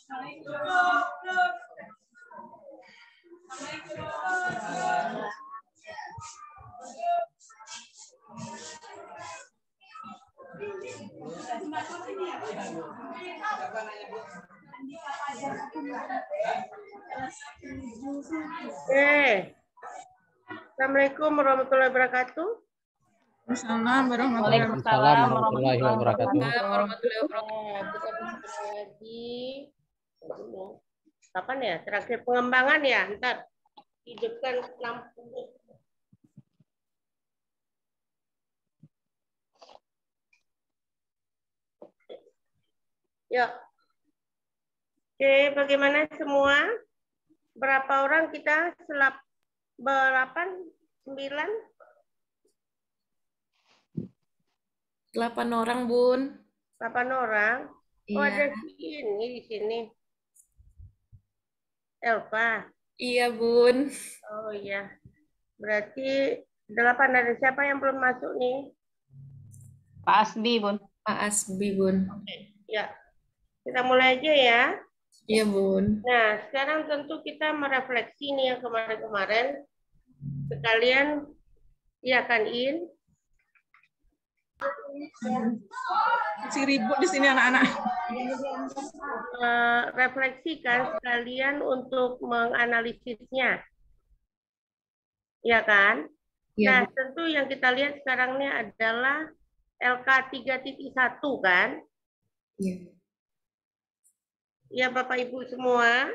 Assalamualaikum warahmatullahi wabarakatuh. Waalaikumsalam warahmatullahi wabarakatuh. Kapan ya? Terakhir pengembangan ya? Ntar hidupkan lampu. Yuk. Oke, bagaimana semua? Berapa orang kita? Berapa? 9? 8 orang, Bun. 8 orang? Iya. Oh, ada ini di sini. Elva. Iya, Bun. Oh iya. Berarti 8 ada siapa yang belum masuk nih? Pak Asbi, Bun. Pak Asbi, Bun. Oke. Ya. Kita mulai aja ya. Iya, Bun. Nah, sekarang tentu kita merefleksi nih yang kemarin-kemarin. Sekalian, ya kan, In? Si ribut di sini anak-anak. Refleksikan sekalian untuk menganalisisnya. Ya kan? Iya, Nah, Bu. tentu yang kita lihat sekarang ini adalah LK 3.1 kan? Iya. Ya, Bapak Ibu semua.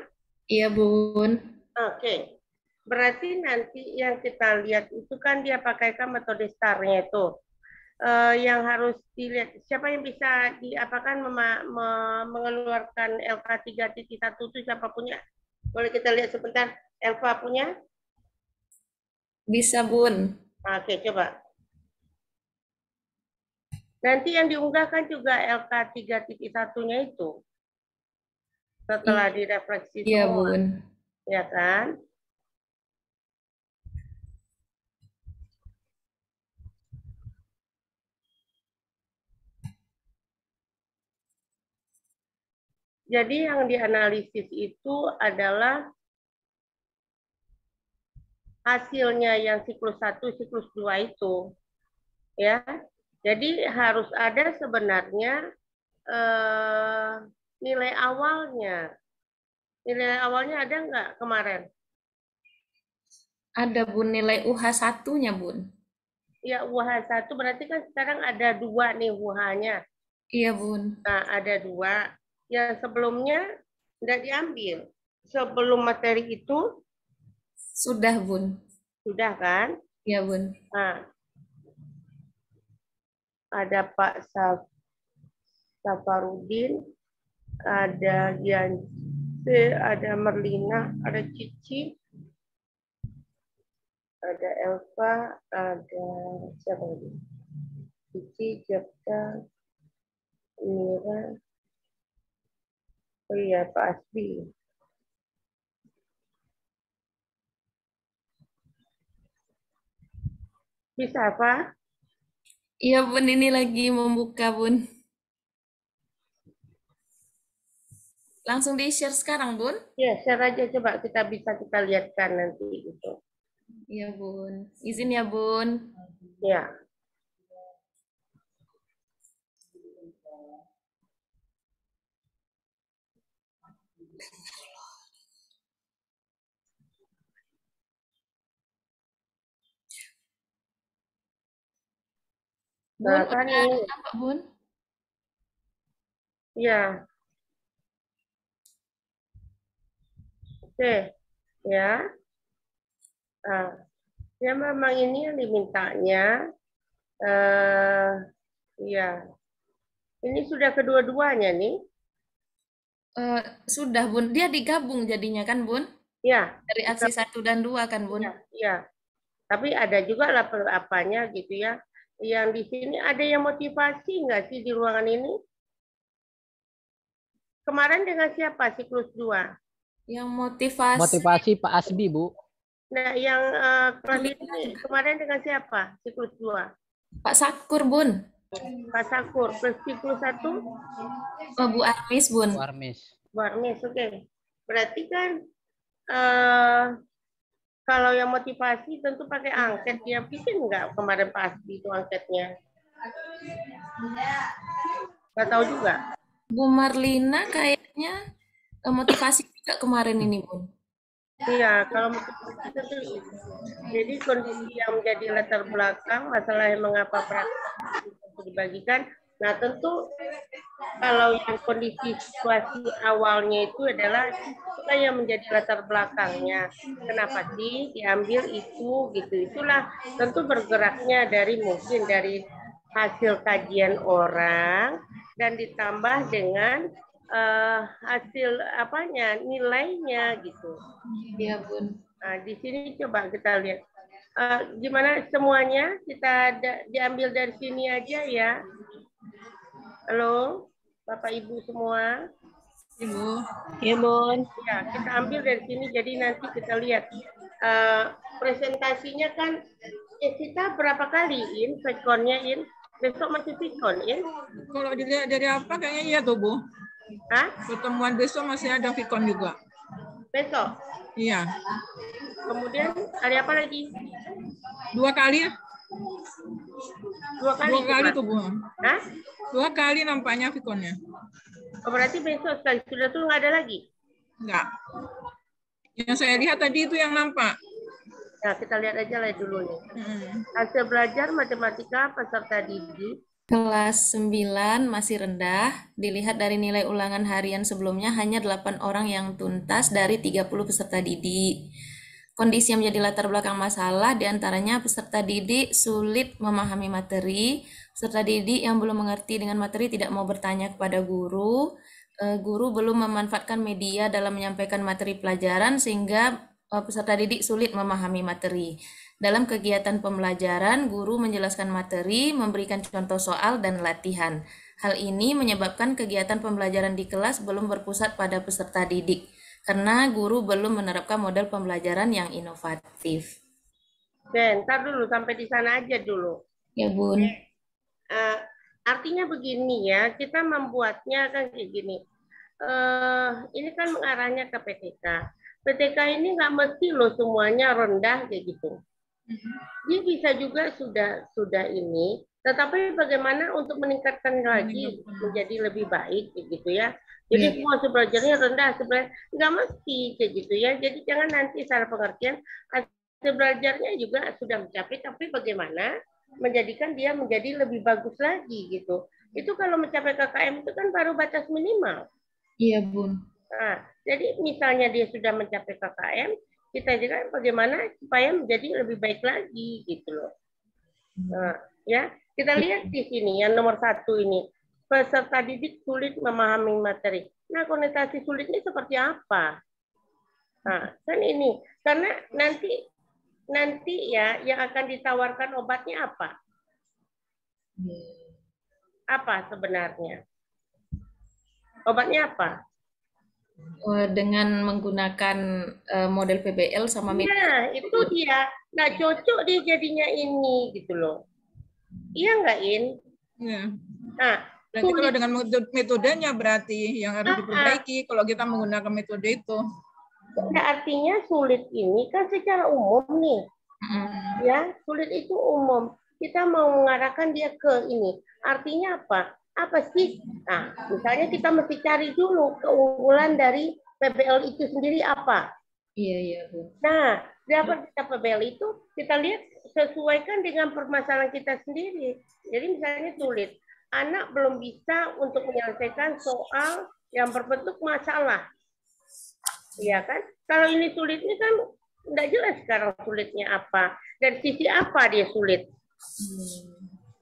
Iya, Bun. Oke. Berarti nanti yang kita lihat itu kan dia pakaikan metode STAR-nya itu. Yang harus dilihat, siapa yang bisa diapakan mengeluarkan LK 3.1 itu siapa punya? Boleh kita lihat sebentar. Elva punya? Bisa, Bun. Oke, coba. Nanti yang diunggahkan juga LK 3.1-nya itu. Setelah direfleksi Iya, semua. Bun. Ya kan? Jadi yang dianalisis itu adalah hasilnya yang siklus 1, siklus 2 itu. Ya. Jadi harus ada sebenarnya nilai awalnya. Nilai awalnya ada nggak kemarin? Ada, Bun, nilai UH1-nya, Bun. Ya, UH1 berarti kan sekarang ada 2 nih UH-nya. Iya, Bun. Nah, ada 2. Yang sebelumnya nggak diambil. Sebelum materi itu Sudah, Bun. sudah kan? Iya, Bun. Nah, ada Pak Safarudin, ada Gianse, ada Merlina, ada Cici, ada Elva, ada siapa lagi? Cici, Jepta, Mira. Oh iya, Pak Asbi. Bisa apa? Iya, Bun, ini lagi membuka, Bun. Langsung di-share sekarang, Bun? Ya, share aja coba kita lihatkan nanti itu. Iya, Bun. Izin ya, Bun. Ya. Bun, Nah, kan udah ini. apa, Bun? Ya. Oke. Ya. Nah, ya memang ini yang dimintanya. Ya. Ini sudah kedua-duanya nih. Sudah, Bun. Dia digabung jadinya kan, Bun? Ya. Dari aksi 1 dan 2 kan, Bun? Ya, ya. Tapi ada juga lah apanya gitu ya. Yang di sini ada yang motivasi nggak sih di ruangan ini? Kemarin dengan siapa siklus 2? Yang motivasi. Motivasi Pak Asbi, Bu. Nah, yang kelas ini kemarin dengan siapa siklus 2? Pak Sakur, Bun. Pak Sakur. Plus siklus 1? Oh, Bu Armis, Bun. Bu Armis. Warmis, oke. Berarti kan kalau yang motivasi tentu pakai angket. Dia bikin nggak kemarin pasti itu angketnya? Nggak tahu juga. Bu Marlina kayaknya motivasi juga kemarin ini, Bun. Iya, kalau motivasi tentu itu. Jadi kondisi yang menjadi latar belakang, masalah yang mengapa praktik itu dibagikan. Nah, tentu kalau yang kondisi situasi awalnya itu adalah itu yang menjadi latar belakangnya. Kenapa sih diambil itu gitu? Itulah tentu bergeraknya dari mungkin dari hasil kajian orang dan ditambah dengan hasil apanya nilainya gitu. Iya, Bun. Nah, di sini coba kita lihat. Gimana semuanya? Kita diambil dari sini aja ya. Halo, Bapak Ibu semua. Ibu. Iya, Bun. Ya, kita ambil dari sini. Jadi nanti kita lihat presentasinya kan. Kita berapa kali Vkonnya besok masih Vkon Kalau dilihat dari apa kayaknya iya tuh Bu. Hah? Pertemuan besok masih ada Vkon juga. Besok. Iya. Kemudian hari apa lagi? 2 kali ya? 2 kali. 2 kali tuh Bu. Hah? 2 kali nampaknya Vkonnya. Oh, berarti besok sekali. Sudah tuh nggak ada lagi? Enggak. Yang saya lihat tadi itu yang nampak. Nah, kita lihat aja lah dulu nih. Hasil belajar matematika peserta didik. Kelas 9 masih rendah. Dilihat dari nilai ulangan harian sebelumnya hanya 8 orang yang tuntas dari 30 peserta didik. Kondisi yang menjadi latar belakang masalah diantaranya peserta didik sulit memahami materi, peserta didik yang belum mengerti dengan materi tidak mau bertanya kepada guru, guru belum memanfaatkan media dalam menyampaikan materi pelajaran sehingga peserta didik sulit memahami materi. Dalam kegiatan pembelajaran, guru menjelaskan materi, memberikan contoh soal dan latihan. Hal ini menyebabkan kegiatan pembelajaran di kelas belum berpusat pada peserta didik, karena guru belum menerapkan model pembelajaran yang inovatif. Ntar dulu, sampai di sana aja dulu. Ya, Bun. Artinya begini ya, kita membuatnya kan kayak gini. Ini kan mengarahnya ke PTK. PTK ini nggak mesti loh semuanya rendah kayak gitu. Dia bisa juga sudah ini, tetapi bagaimana untuk meningkatkan lagi menjadi lebih baik gitu ya. Jadi semua belajarnya rendah sebenarnya nggak mesti kayak gitu ya. Jadi jangan nanti salah pengertian hasil belajarnya juga sudah mencapai, tapi bagaimana menjadikan dia menjadi lebih bagus lagi gitu. Itu kalau mencapai KKM itu kan baru batas minimal. Iya, Bun. Nah, jadi misalnya dia sudah mencapai KKM, kita juga bagaimana supaya menjadi lebih baik lagi gitu loh. Nah, ya kita lihat di sini yang nomor 1 ini, peserta didik sulit memahami materi. Nah, konotasi sulitnya seperti apa? Nah, kan ini karena nanti ya yang akan ditawarkan obatnya apa? Apa sebenarnya? Obatnya apa? Dengan menggunakan model PBL sama metode. Nah, itu dia. Nggak cocok dia jadinya ini gitu loh. Iya nggak, In? Iya. Nah, berarti kalau dengan metodenya berarti yang harus diperbaiki kalau kita menggunakan metode itu. Nah, artinya sulit ini kan secara umum nih. Ya, sulit itu umum. Kita mau mengarahkan dia ke ini. Artinya apa? Apa sih? Nah, misalnya kita mesti cari dulu keunggulan dari PBL itu sendiri apa. Iya, Bu. Nah, dapat kita PBL itu, kita lihat sesuaikan dengan permasalahan kita sendiri. Jadi misalnya sulit. Anak belum bisa untuk menyelesaikan soal yang berbentuk masalah. Iya kan? Kalau ini sulit, ini kan nggak jelas sekarang sulitnya apa. Dari sisi apa dia sulit.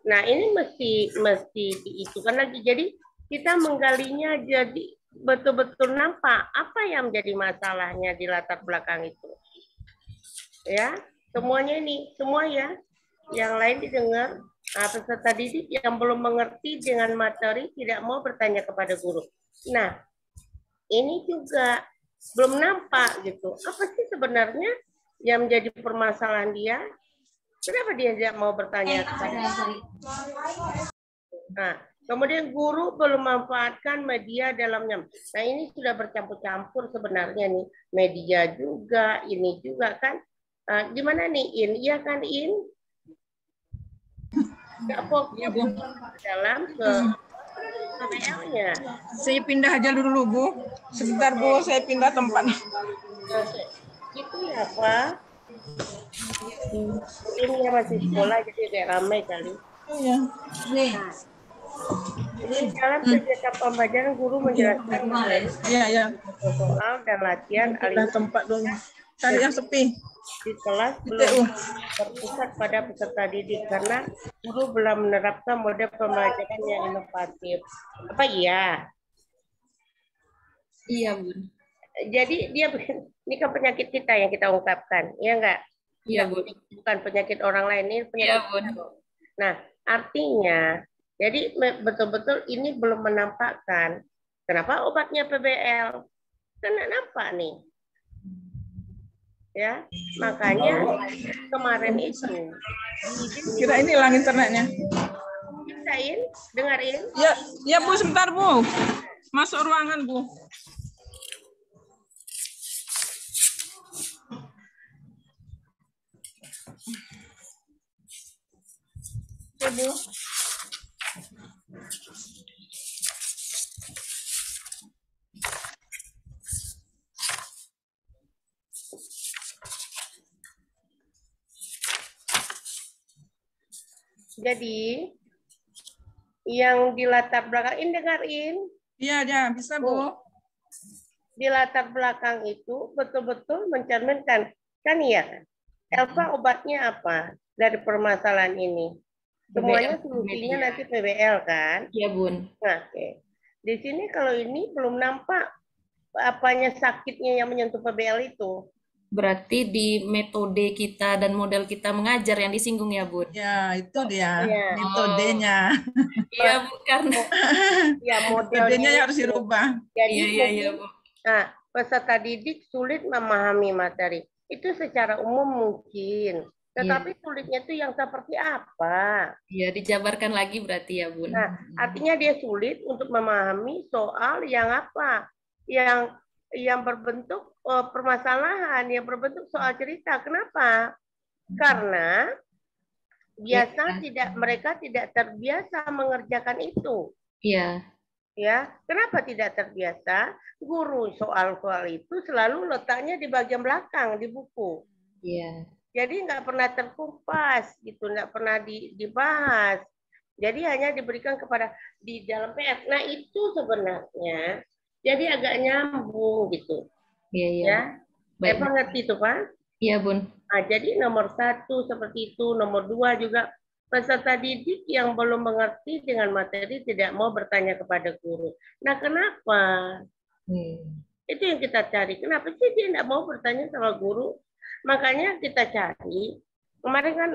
Nah, ini mesti diitukan lagi. Jadi kita menggalinya jadi betul-betul nampak apa yang menjadi masalahnya di latar belakang itu. Ya, semuanya ini, semua ya. Yang lain didengar. Nah, peserta didik yang belum mengerti dengan materi tidak mau bertanya kepada guru. Nah, ini juga belum nampak gitu. Apa sih sebenarnya yang menjadi permasalahan dia? Kenapa dia tidak mau bertanya kepada Nah, kemudian guru belum memanfaatkan media dalamnya. Nah, ini sudah bercampur-campur sebenarnya nih. Media juga, ini juga kan. Gimana nih, In? Iya kan, In? Nggak Iya, fokus Bu. dalam ke PBL-nya. Saya pindah aja dulu, Bu. Sebentar, Bu, saya pindah tempat. Oke. Itu ya, Pak. Mungkin ya masih sekolah, jadi agak ramai kali. Oh ya. Nah, ini dalam kegiatan pembelajaran guru menjelaskan materi Iya, ya. soal dan latihan Pindah alih tempat dulu. Cari yang sepi. di kelas belum berpusat pada peserta didik karena guru belum menerapkan model pembelajaran yang inovatif. Apa iya? Iya, Bun. Jadi dia ini kan penyakit kita yang kita ungkapkan, ya enggak? Iya, Bun. Bukan penyakit orang lain, ini Iya, penyakit Bun. kita. Nah, artinya jadi betul-betul ini belum menampakkan kenapa obatnya PBL. Kena nampak nih. Ya, makanya kemarin itu Kira ini hilang internetnya. Bisain, dengerin. Ya, ya Bu, sebentar Bu. Masuk ruangan Bu. Ya Bu. Jadi yang di latar belakang, dengerin. Iya, ya, bisa Bu. Di latar belakang itu betul-betul mencerminkan, kan ya, Elva obatnya apa dari permasalahan ini? Semuanya solusinya nanti PBL kan? Iya, Bun. Nah, oke. Di sini kalau ini belum nampak apanya sakitnya yang menyentuh PBL itu. Berarti di metode kita dan model kita mengajar yang disinggung ya, Bun? Ya, itu dia Iya. metodenya. Iya, Bu, karena Ya, Metodenya yang harus dirubah. Jadi iya, Bu. nah, peserta didik sulit memahami materi. Itu secara umum mungkin. Tetapi sulitnya itu yang seperti apa? Iya, dijabarkan lagi berarti ya, Bun. Nah, artinya dia sulit untuk memahami soal yang apa? Yang berbentuk permasalahan, yang berbentuk soal cerita. Kenapa? Karena biasa mereka tidak terbiasa mengerjakan itu. Iya. Ya, kenapa tidak terbiasa? Guru soal-soal itu selalu letaknya di bagian belakang di buku. Iya. Jadi nggak pernah terkupas gitu, nggak pernah dibahas. Jadi hanya diberikan kepada di dalam PS. Nah itu sebenarnya jadi agak nyambung gitu. Iya, iya. Ya, Baik. Eva ngerti itu Pak? Iya, Bun. Nah, jadi nomor 1 seperti itu, nomor 2 juga peserta didik yang belum mengerti dengan materi tidak mau bertanya kepada guru. Nah, kenapa? Itu yang kita cari. Kenapa sih dia tidak mau bertanya sama guru? Makanya kita cari. Kemarin kan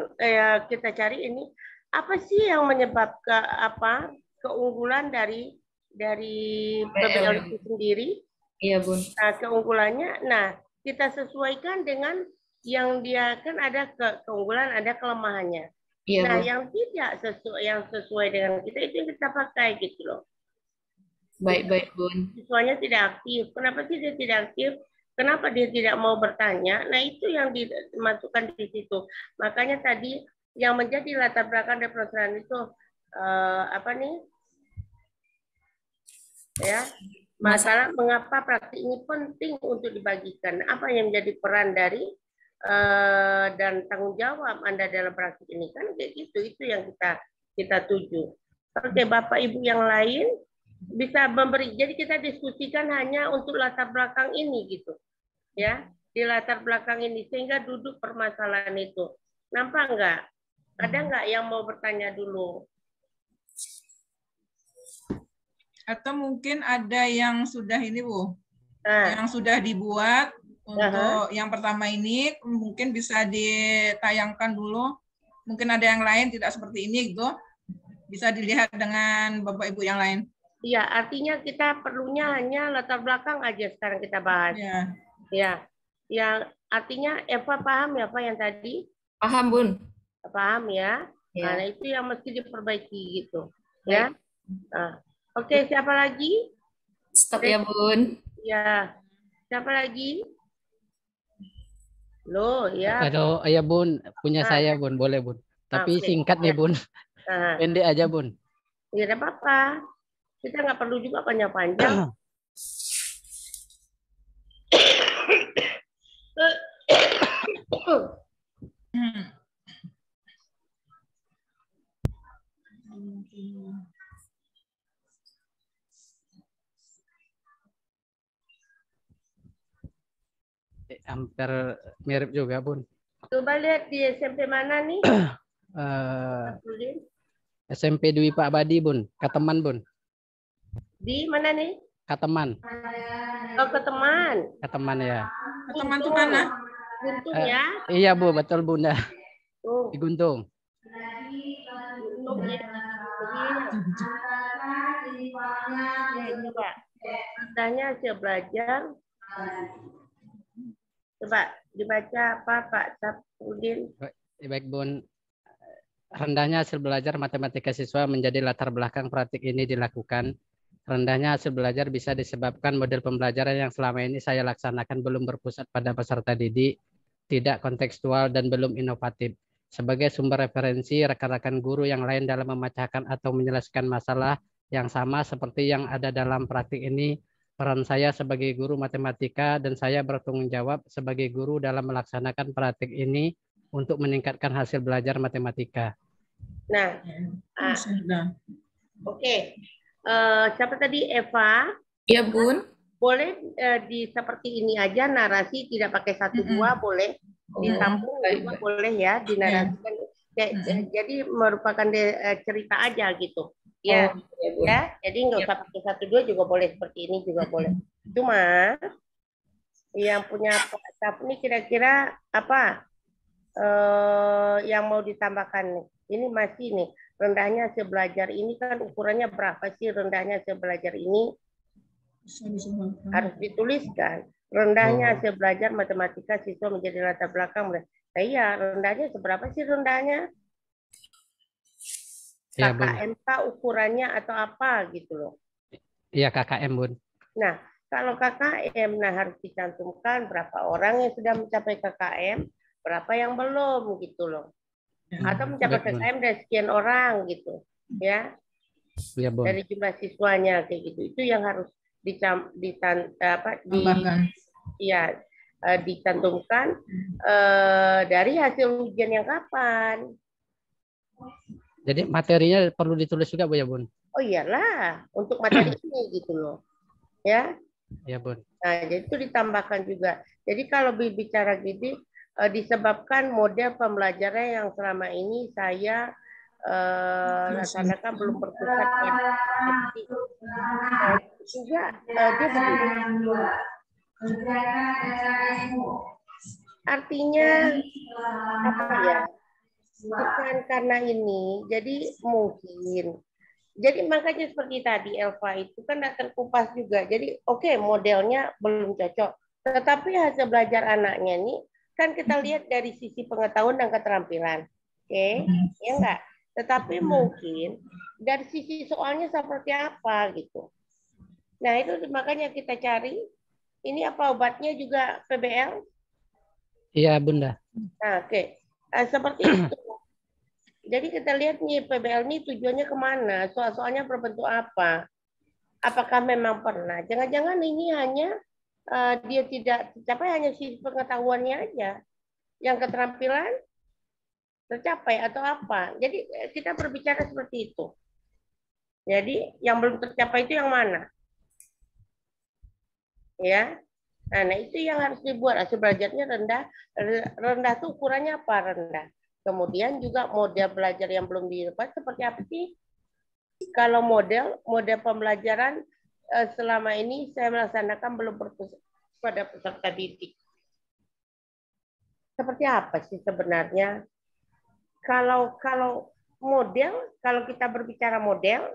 kita cari ini apa sih yang menyebabkan keunggulan dari PBL itu sendiri? Iya, Bun. Nah, keunggulannya, nah kita sesuaikan dengan yang dia kan ada keunggulan, ada kelemahannya. Iya, Nah, Bun. yang sesuai dengan kita itu yang kita pakai gitu loh. Baik, Bun. Siswanya tidak aktif. Kenapa sih dia tidak aktif? Kenapa dia tidak mau bertanya? Nah, itu yang dimasukkan di situ. Makanya tadi yang menjadi latar belakang dari pelaksanaan itu ya, masalah mengapa praktik ini penting untuk dibagikan. Apa yang menjadi peran dari dan tanggung jawab Anda dalam praktik ini kan kayak gitu. Itu yang kita tuju. Oke, Bapak Ibu yang lain bisa memberi. Jadi kita diskusikan hanya untuk latar belakang ini gitu. Ya, di latar belakang ini sehingga duduk permasalahan itu. Nampak enggak? Ada enggak yang mau bertanya dulu? Atau mungkin ada yang sudah ini Bu, yang sudah dibuat untuk yang pertama ini mungkin bisa ditayangkan dulu. Mungkin ada yang lain tidak seperti ini gitu, bisa dilihat dengan Bapak Ibu yang lain. Iya, artinya kita perlunya hanya latar belakang aja sekarang kita bahas. Ya, yang artinya Eva paham ya Pak yang tadi? Paham, Bun. Paham ya? Ya. Nah, itu yang mesti diperbaiki gitu. Ya. Oke, siapa lagi? Stop ya, Bun. Ya. Siapa lagi? Loh, ya. Aduh, ya Bun, punya saya Bun, boleh Bun. Tapi singkat nih Bun, pendek aja Bun. Ya, tidak apa-apa. Kita nggak perlu juga panjang-panjang. Hampir mirip juga Bun. Coba lihat di SMP mana nih? SMP Dwi Pak Badi Bun, Kateman Bun. Di mana nih? Kateman. Oh, Kateman. Kateman ya. Kateman itu mana? Guntung ya? Iya Bu, betul Bunda. Di Guntung. Guntung ya. Coba. Tanya hasil belajar. Coba dibaca apa Pak Sapudin? Baik Bun. Rendahnya hasil belajar matematika siswa menjadi latar belakang praktik ini dilakukan. Rendahnya hasil belajar bisa disebabkan model pembelajaran yang selama ini saya laksanakan belum berpusat pada peserta didik, tidak kontekstual, dan belum inovatif. Sebagai sumber referensi, rekan-rekan guru yang lain dalam memecahkan atau menyelesaikan masalah yang sama seperti yang ada dalam praktik ini, peran saya sebagai guru matematika dan saya bertanggung jawab sebagai guru dalam melaksanakan praktik ini untuk meningkatkan hasil belajar matematika. Nah, oke. Siapa tadi? Eva? Ya, Bun. Boleh seperti ini aja, narasi tidak pakai 1-2, boleh. Disambung juga boleh ya, dinarasikan. Jadi merupakan cerita aja gitu. Ya, ya. Jadi nggak usah pakai 1-2 juga boleh, seperti ini juga boleh. Cuma yang punya Pak ini kira-kira apa yang mau ditambahkan? Ini masih nih, rendahnya hasil belajar ini kan ukurannya berapa sih rendahnya hasil belajar ini? Harus dituliskan. Rendahnya hasil belajar matematika siswa menjadi latar belakang. Nah, iya, rendahnya seberapa sih rendahnya? Ya, KKMK ukurannya atau apa gitu loh. Iya, KKM, Bun. Nah, kalau KKM, nah harus dicantumkan berapa orang yang sudah mencapai KKM, berapa yang belum gitu loh. Atau mencapai KKM dari sekian orang gitu. Ya. Ya, Bun. Dari jumlah siswanya kayak gitu. Itu yang harus dicantumkan dari hasil ujian yang kapan. Jadi materinya perlu ditulis juga Bu ya Bun? Oh iyalah, untuk materi ini gitu loh. Ya. Ya Bun. Nah, jadi itu ditambahkan juga. Jadi kalau bicara gini disebabkan model pembelajaran yang selama ini saya laksanakan belum berpusat pada juga dia artinya apa ya, bukan karena ini, jadi mungkin jadi makanya seperti tadi Elva itu kan tidak terkupas juga, jadi oke, modelnya belum cocok, tetapi hasil belajar anaknya ini kan kita lihat dari sisi pengetahuan dan keterampilan, oke, ya enggak, tetapi mungkin dari sisi soalnya seperti apa gitu. Nah itu makanya kita cari, ini apa obatnya juga PBL? Iya Bunda. Nah, oke. Seperti itu. Jadi kita lihat nih PBL ini tujuannya kemana, soal-soalnya berbentuk apa. Apakah memang pernah? Jangan-jangan ini hanya dia tidak tercapai hanya sisi pengetahuannya aja. Yang keterampilan tercapai atau apa. Jadi kita berbicara seperti itu. Jadi yang belum tercapai itu yang mana? Ya. Nah, itu yang harus dibuat. Hasil belajarnya rendah. Rendah itu ukurannya apa rendah? Kemudian juga model belajar yang belum didapat seperti apa sih? Kalau model pembelajaran selama ini saya melaksanakan belum berpusat pada peserta didik. Seperti apa sih sebenarnya? Kalau model, kalau kita berbicara model,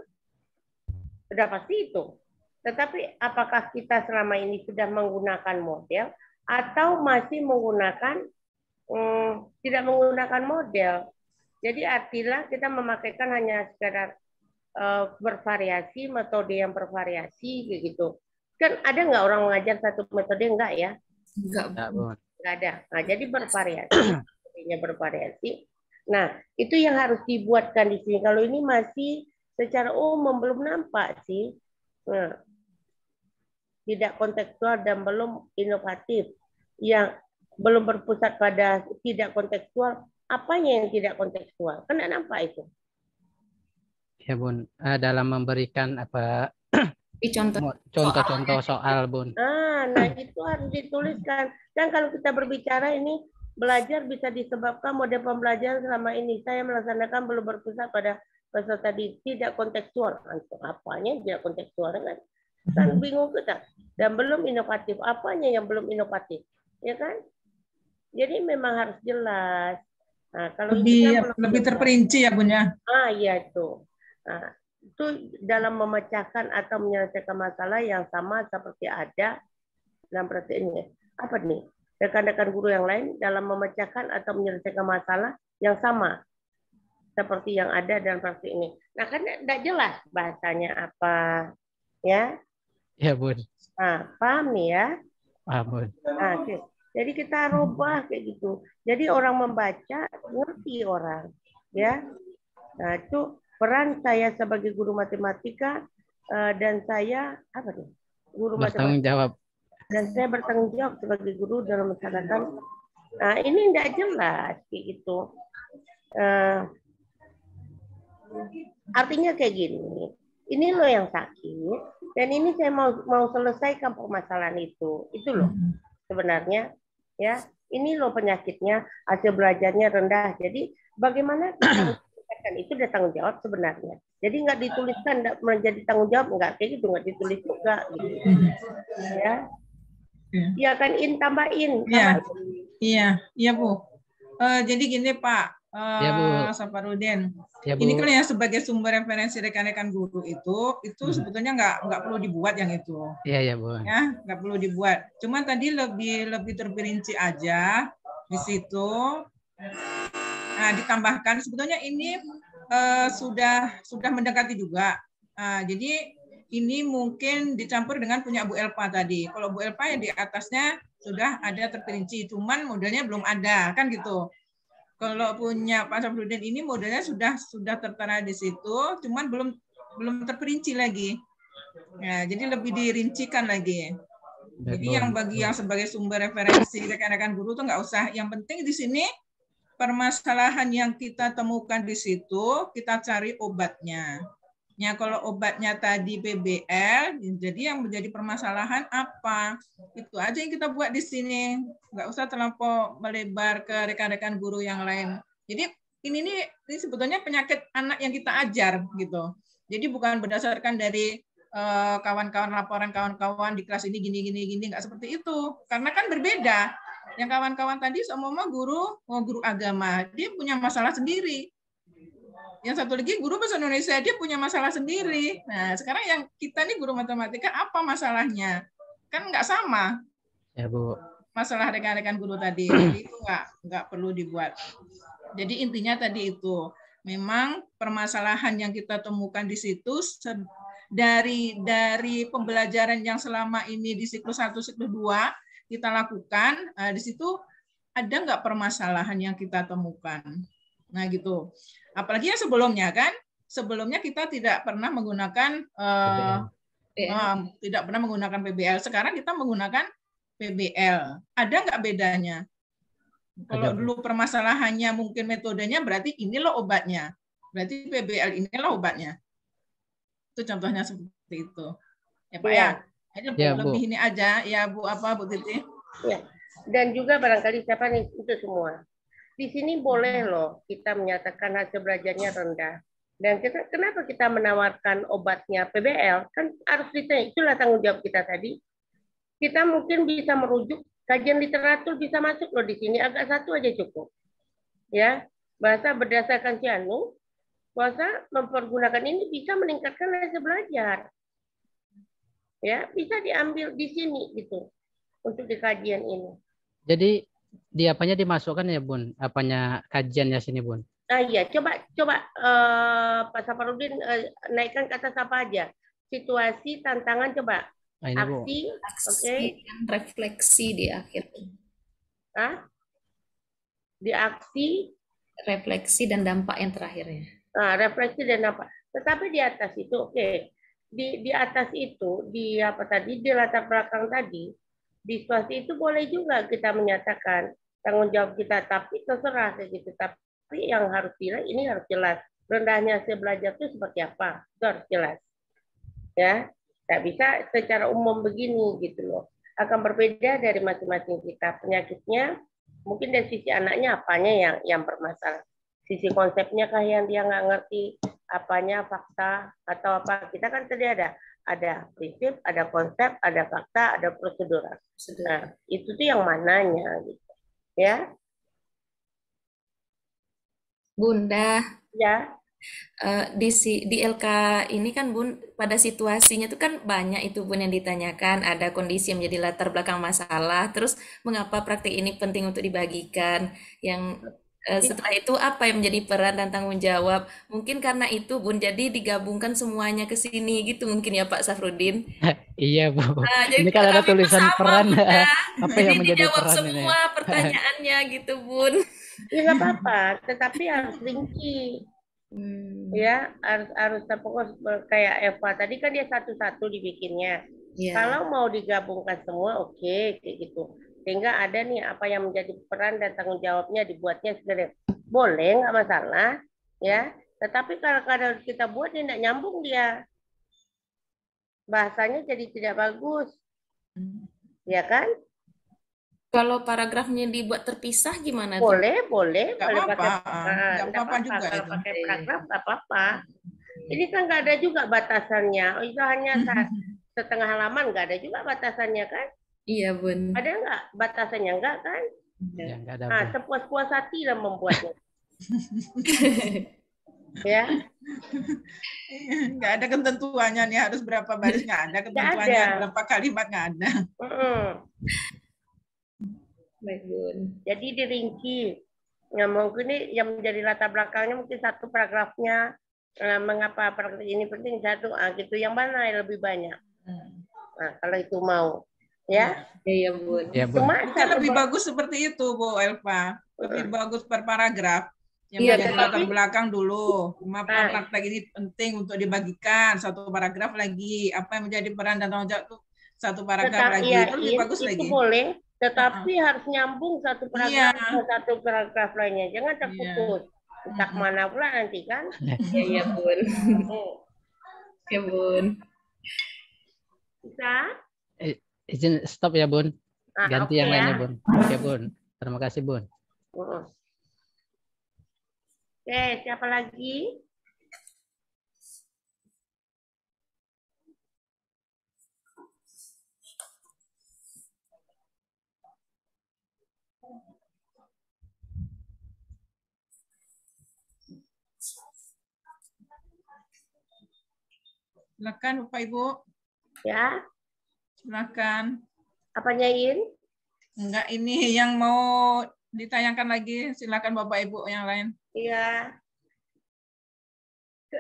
sudah pasti itu. Tetapi apakah kita selama ini sudah menggunakan model atau masih menggunakan tidak menggunakan model? Jadi artilah kita memakaikan hanya sekedar bervariasi, metode yang bervariasi kayak gitu. Kan ada nggak orang mengajar satu metode enggak ya? Enggak, Bun. Nggak ada. Nah, jadi bervariasi, metodenya bervariasi. Nah, itu yang harus dibuatkan di sini. Kalau ini masih secara umum belum nampak sih. Nah, tidak kontekstual dan belum inovatif. Yang belum berpusat pada tidak kontekstual, apanya yang tidak kontekstual? Kan tidak nampak itu. Ya Bun, dalam memberikan apa contoh-contoh soal Bun. Nah itu harus dituliskan. Dan kalau kita berbicara ini belajar bisa disebabkan model pembelajaran selama ini saya melaksanakan belum berpusat pada peserta tidak kontekstual. Apanya tidak kontekstual kan? Kan bingung kita. Dan belum inovatif. Apanya yang belum inovatif? Ya kan? Jadi memang harus jelas. Nah, kalau lebih terperinci ya Bun ya. Iya itu. Nah, itu dalam memecahkan atau menyelesaikan masalah yang sama seperti ada dalam praktik ini. Apa nih? Rekan-rekan guru yang lain dalam memecahkan atau menyelesaikan masalah yang sama seperti yang ada dalam praktik ini. Nah, kan tidak jelas bahasanya apa, ya? Ya Bun. Nah, paham nih ya? Paham Bun. Nah, okay. Jadi kita rubah kayak gitu. Jadi orang membaca ngerti orang, ya. Nah, itu peran saya sebagai guru matematika dan saya apa nih? Guru bertanggung matematika. Jawab. Dan saya bertanggung jawab sebagai guru dalam masyarakat. Nah, ini tidak jelas kayak gitu. Artinya kayak gini. Ini loh yang sakit dan ini saya mau selesaikan permasalahan itu. Itu loh sebenarnya ya. Ini loh penyakitnya, hasil belajarnya rendah. Jadi bagaimana kita itu udah tanggung jawab sebenarnya. Jadi nggak dituliskan menjadi tanggung jawab, nggak kayak gitu, nggak ditulis juga gitu. Ya. Ya kan tambahin. Iya Bu. Jadi gini Pak Ya, Bu. Saparudin. Ya, Bu. Ini kan ya sebagai sumber referensi rekan-rekan guru itu sebetulnya nggak perlu dibuat yang itu. Iya ya Bu. Ya nggak perlu dibuat. Cuman tadi lebih terperinci aja di situ. Nah, ditambahkan sebetulnya ini sudah mendekati juga. Nah, jadi ini mungkin dicampur dengan punya Bu Elpa tadi. Kalau Bu Elpa ya di atasnya sudah ada terperinci, cuman modelnya belum ada, kan gitu. Kalau punya Pak Saprudin ini modelnya sudah tertera di situ, cuman belum terperinci lagi. Nah, jadi lebih dirincikan lagi. Jadi yang bagi yang sebagai sumber referensi rekan-rekan guru tuh nggak usah. Yang penting di sini permasalahan yang kita temukan di situ kita cari obatnya. Ya, kalau obatnya tadi PBL, jadi yang menjadi permasalahan apa? Itu aja yang kita buat di sini. Nggak usah terlampau melebar ke rekan-rekan guru yang lain. Jadi ini sebetulnya penyakit anak yang kita ajar gitu. Jadi bukan berdasarkan dari kawan-kawan laporan kawan-kawan di kelas ini gini nggak seperti itu. Karena kan berbeda. Yang kawan-kawan tadi semua guru agama, dia punya masalah sendiri. Yang satu lagi guru bahasa Indonesia, dia punya masalah sendiri. Nah, sekarang yang kita nih guru matematika, apa masalahnya? Kan nggak sama. Ya, Bu. Masalah rekan-rekan guru tadi. Jadi itu nggak perlu dibuat. Jadi intinya tadi itu. Memang permasalahan yang kita temukan di situ dari pembelajaran yang selama ini di siklus 1, siklus 2 kita lakukan, di situ ada nggak permasalahan yang kita temukan. Nah gitu. Apalagi yang sebelumnya kan, sebelumnya kita tidak pernah menggunakan PBL. Sekarang kita menggunakan PBL. Ada nggak bedanya? Kalau dulu permasalahannya mungkin metodenya, berarti ini loh obatnya. Berarti PBL inilah obatnya. Itu contohnya seperti itu. Ya Pak ya. Ini lebih ini aja ya Bu Titi. Ya. Dan juga barangkali siapa nih itu semua. Di sini boleh loh kita menyatakan hasil belajarnya rendah. Dan kenapa kita menawarkan obatnya PBL? Kan harus ditanya, itulah tanggung jawab kita tadi. Kita mungkin bisa merujuk kajian literatur bisa masuk loh di sini, agak satu aja cukup. Ya, bahasa berdasarkan Cianu, bahasa mempergunakan ini bisa meningkatkan hasil belajar. Ya, bisa diambil di sini gitu untuk di kajian ini. Jadi di apanya dimasukkan ya Bun? Apanya kajiannya sini Bun? Iya, coba Pak Safarudin naikkan ke atas apa aja. Situasi, tantangan, coba. Nah, ini Bu. Aksi, oke. Dan refleksi di akhir. Di aksi, refleksi dan dampak yang terakhirnya. Refleksi dan dampak. Tetapi di atas itu, oke. Di atas itu, di apa tadi, di latar belakang tadi, di situasi itu boleh juga kita menyatakan tanggung jawab kita, tapi terserah kayak gitu. Tapi yang harus jelas, ini harus jelas. Rendahnya hasil belajar itu seperti apa? Itu harus jelas. Ya, tidak bisa secara umum begini gitu loh. Akan berbeda dari masing-masing kita. Penyakitnya mungkin dari sisi anaknya apanya yang bermasalah. Sisi konsepnya kah yang dia nggak ngerti, apanya fakta atau apa. Kita kan tadi ada prinsip, ada konsep, ada fakta, ada prosedur. Nah, itu tuh yang mananya gitu. Ya. Bunda. Ya. Di LK ini kan Bun, pada situasinya itu kan banyak itu Bun yang ditanyakan, ada kondisi yang menjadi latar belakang masalah, terus mengapa praktik ini penting untuk dibagikan, yang setelah itu apa yang menjadi peran dan tanggung jawab, mungkin karena itu Bun, jadi digabungkan semuanya ke sini gitu mungkin ya Pak Safrudin. Iya Bu, Jadi ini kan ada tulisan peran, Bunda. apa yang menjadi dijawab peran ini? semua pertanyaannya gitu Bun. Ya nggak apa-apa, tetapi harus rinci. Ya, harus terfokus kayak Eva tadi kan dia satu-satu dibikinnya. Kalau mau digabungkan semua, oke, kayak gitu. Sehingga ada nih apa yang menjadi peran dan tanggung jawabnya dibuatnya sebenarnya boleh, nggak masalah, ya. Tetapi kalau kita buat dia nggak nyambung dia, bahasanya jadi tidak bagus, ya kan? Kalau paragrafnya dibuat terpisah gimana tuh? Boleh. Nggak apa-apa juga kalau itu. pakai paragraf nggak apa-apa. Ini kan nggak ada juga batasannya. Oh, itu hanya setengah halaman, nggak ada juga batasannya kan? Iya Bun. Ada nggak batasannya? Nggak kan? Ya, nggak ada, Nah, sepuas-puas hati lah membuatnya. Ya. Nggak ada ketentuannya nih harus berapa baris, nggak ada ketentuannya, berapa kalimat, nggak ada. Baik Bun. Jadi dirinci. Ya, mungkin ini yang menjadi latar belakangnya mungkin satu paragrafnya. Mengapa paragraf ini penting satu, gitu. Yang mana yang lebih banyak? Nah, kalau itu mau, ya. Iya Bun. Ya, Bun. Mungkin lebih bagus seperti itu Bu Elva, lebih bagus per paragraf. Yang menjadi latar belakang dulu. Mengapa praktek ini penting untuk dibagikan, satu paragraf lagi. Apa yang menjadi peran dan tanggung jawab itu satu paragraf lagi. Itu lebih bagus lagi. Itu boleh. Tetapi harus nyambung satu paragraf ke satu paragraf lainnya. Jangan terputus. Entah mana pula nanti kan. Iya Bun. Ya Bun. Bisa? Izin stop ya Bun. Ganti yang lainnya Bun. Oke Bun. Terima kasih Bun. Oke, siapa lagi? Silakan Bapak Ibu. Ya. Silakan. Apanya In? Enggak, ini yang mau ditayangkan lagi. Silakan Bapak Ibu yang lain. Iya.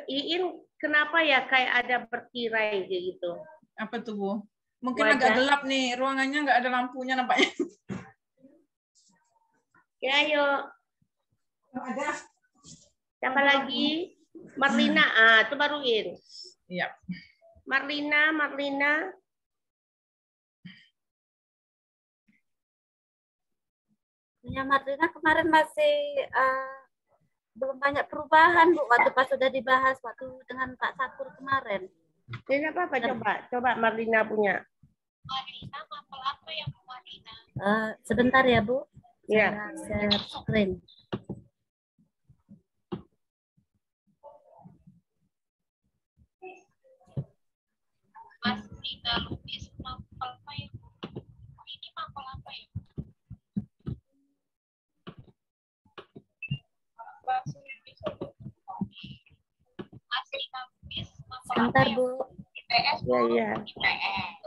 Iin, kenapa ya kayak ada bertirai gitu? Apa tuh Bu? Mungkin agak gelap nih, ruangannya nggak ada lampunya nampaknya. Ya, yuk. Ada. Siapa lagi? Marlina, itu baru In. Iya. Marlina. Ya, Marlina kemarin masih belum banyak perubahan Bu waktu pas sudah dibahas waktu dengan Pak Sakur kemarin. Ini apa coba Marlina punya. Marlina mapel apa ya Bu Marlina? Sebentar ya Bu. Iya. Share screen. Marlina Lubis mapel apa ya Bu? Ini mapel apa ya Bu? Sebentar Bu. IPS Bu. Iya. IPS.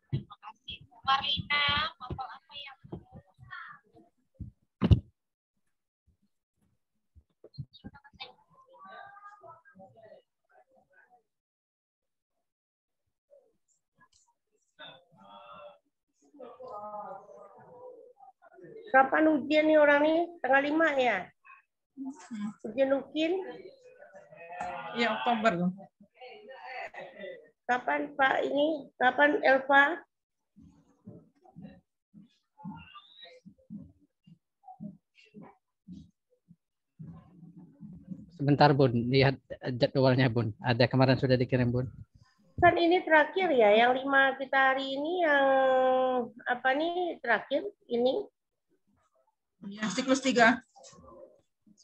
Terima kasih Bu Marlina. Mapel apa ya Bu? Kapan ujian nih orang nih? Tanggal 5 ya? Ujian UKIN? Ya, Oktober. Kapan Pak ini? Kapan Elva? Sebentar Bun, lihat jadwalnya Bun. Ada kemarin sudah dikirim Bun. Kan ini terakhir ya, yang 5 kita hari ini yang apa nih terakhir ini? Ya, siklus 3.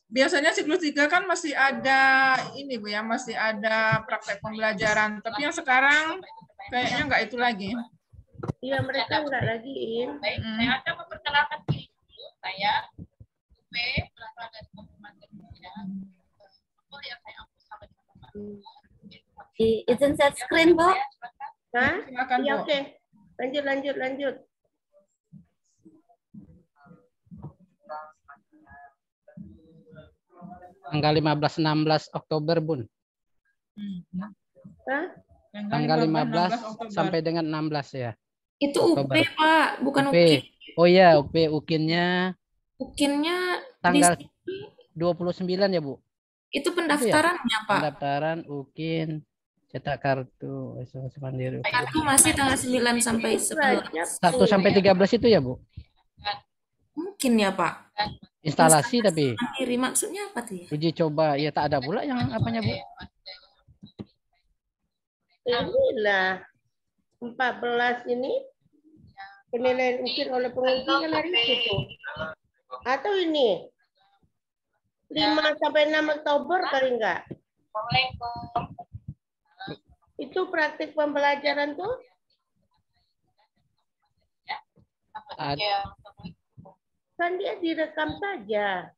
Biasanya siklus 3 kan masih ada ini Bu ya, masih ada praktek pembelajaran. Tapi yang sekarang kayaknya nggak itu lagi. Iya, mereka nggak lagi. Saya akan memperkenalkan diri dulu. Saya UP, berasal dari Kabupaten Muda. Yang saya ambil sama teman-teman. Izin share screen, Bu. Hah? Silakan, Iya, Bu. oke. Lanjut. Tanggal 15-16 Oktober Bun. Hah? Tanggal 15 sampai dengan 16 ya. Itu UP, Oktober. Pak, bukan UP. UKIN. Oh iya, UP UKIN-nya UKIN-nya di tanggal sini 29 ya, Bu? itu pendaftarannya, Pak. Pendaftaran UKIN, cetak kartu, evaluasi mandiri. Kartu masih tanggal 9 sampai 11. 1 sampai 13 itu ya, Bu? Mungkin ya, Pak. Instalasi tapi Mandiri maksudnya apa tuh ya? uji coba ya tak ada pula yang apanya, Bu? Inilah 14 ini penilaian UKIN oleh penguji kan hari itu. Atau ini 5 sampai 6 Oktober kali enggak? Itu praktik pembelajaran tuh? Kan dia direkam saja.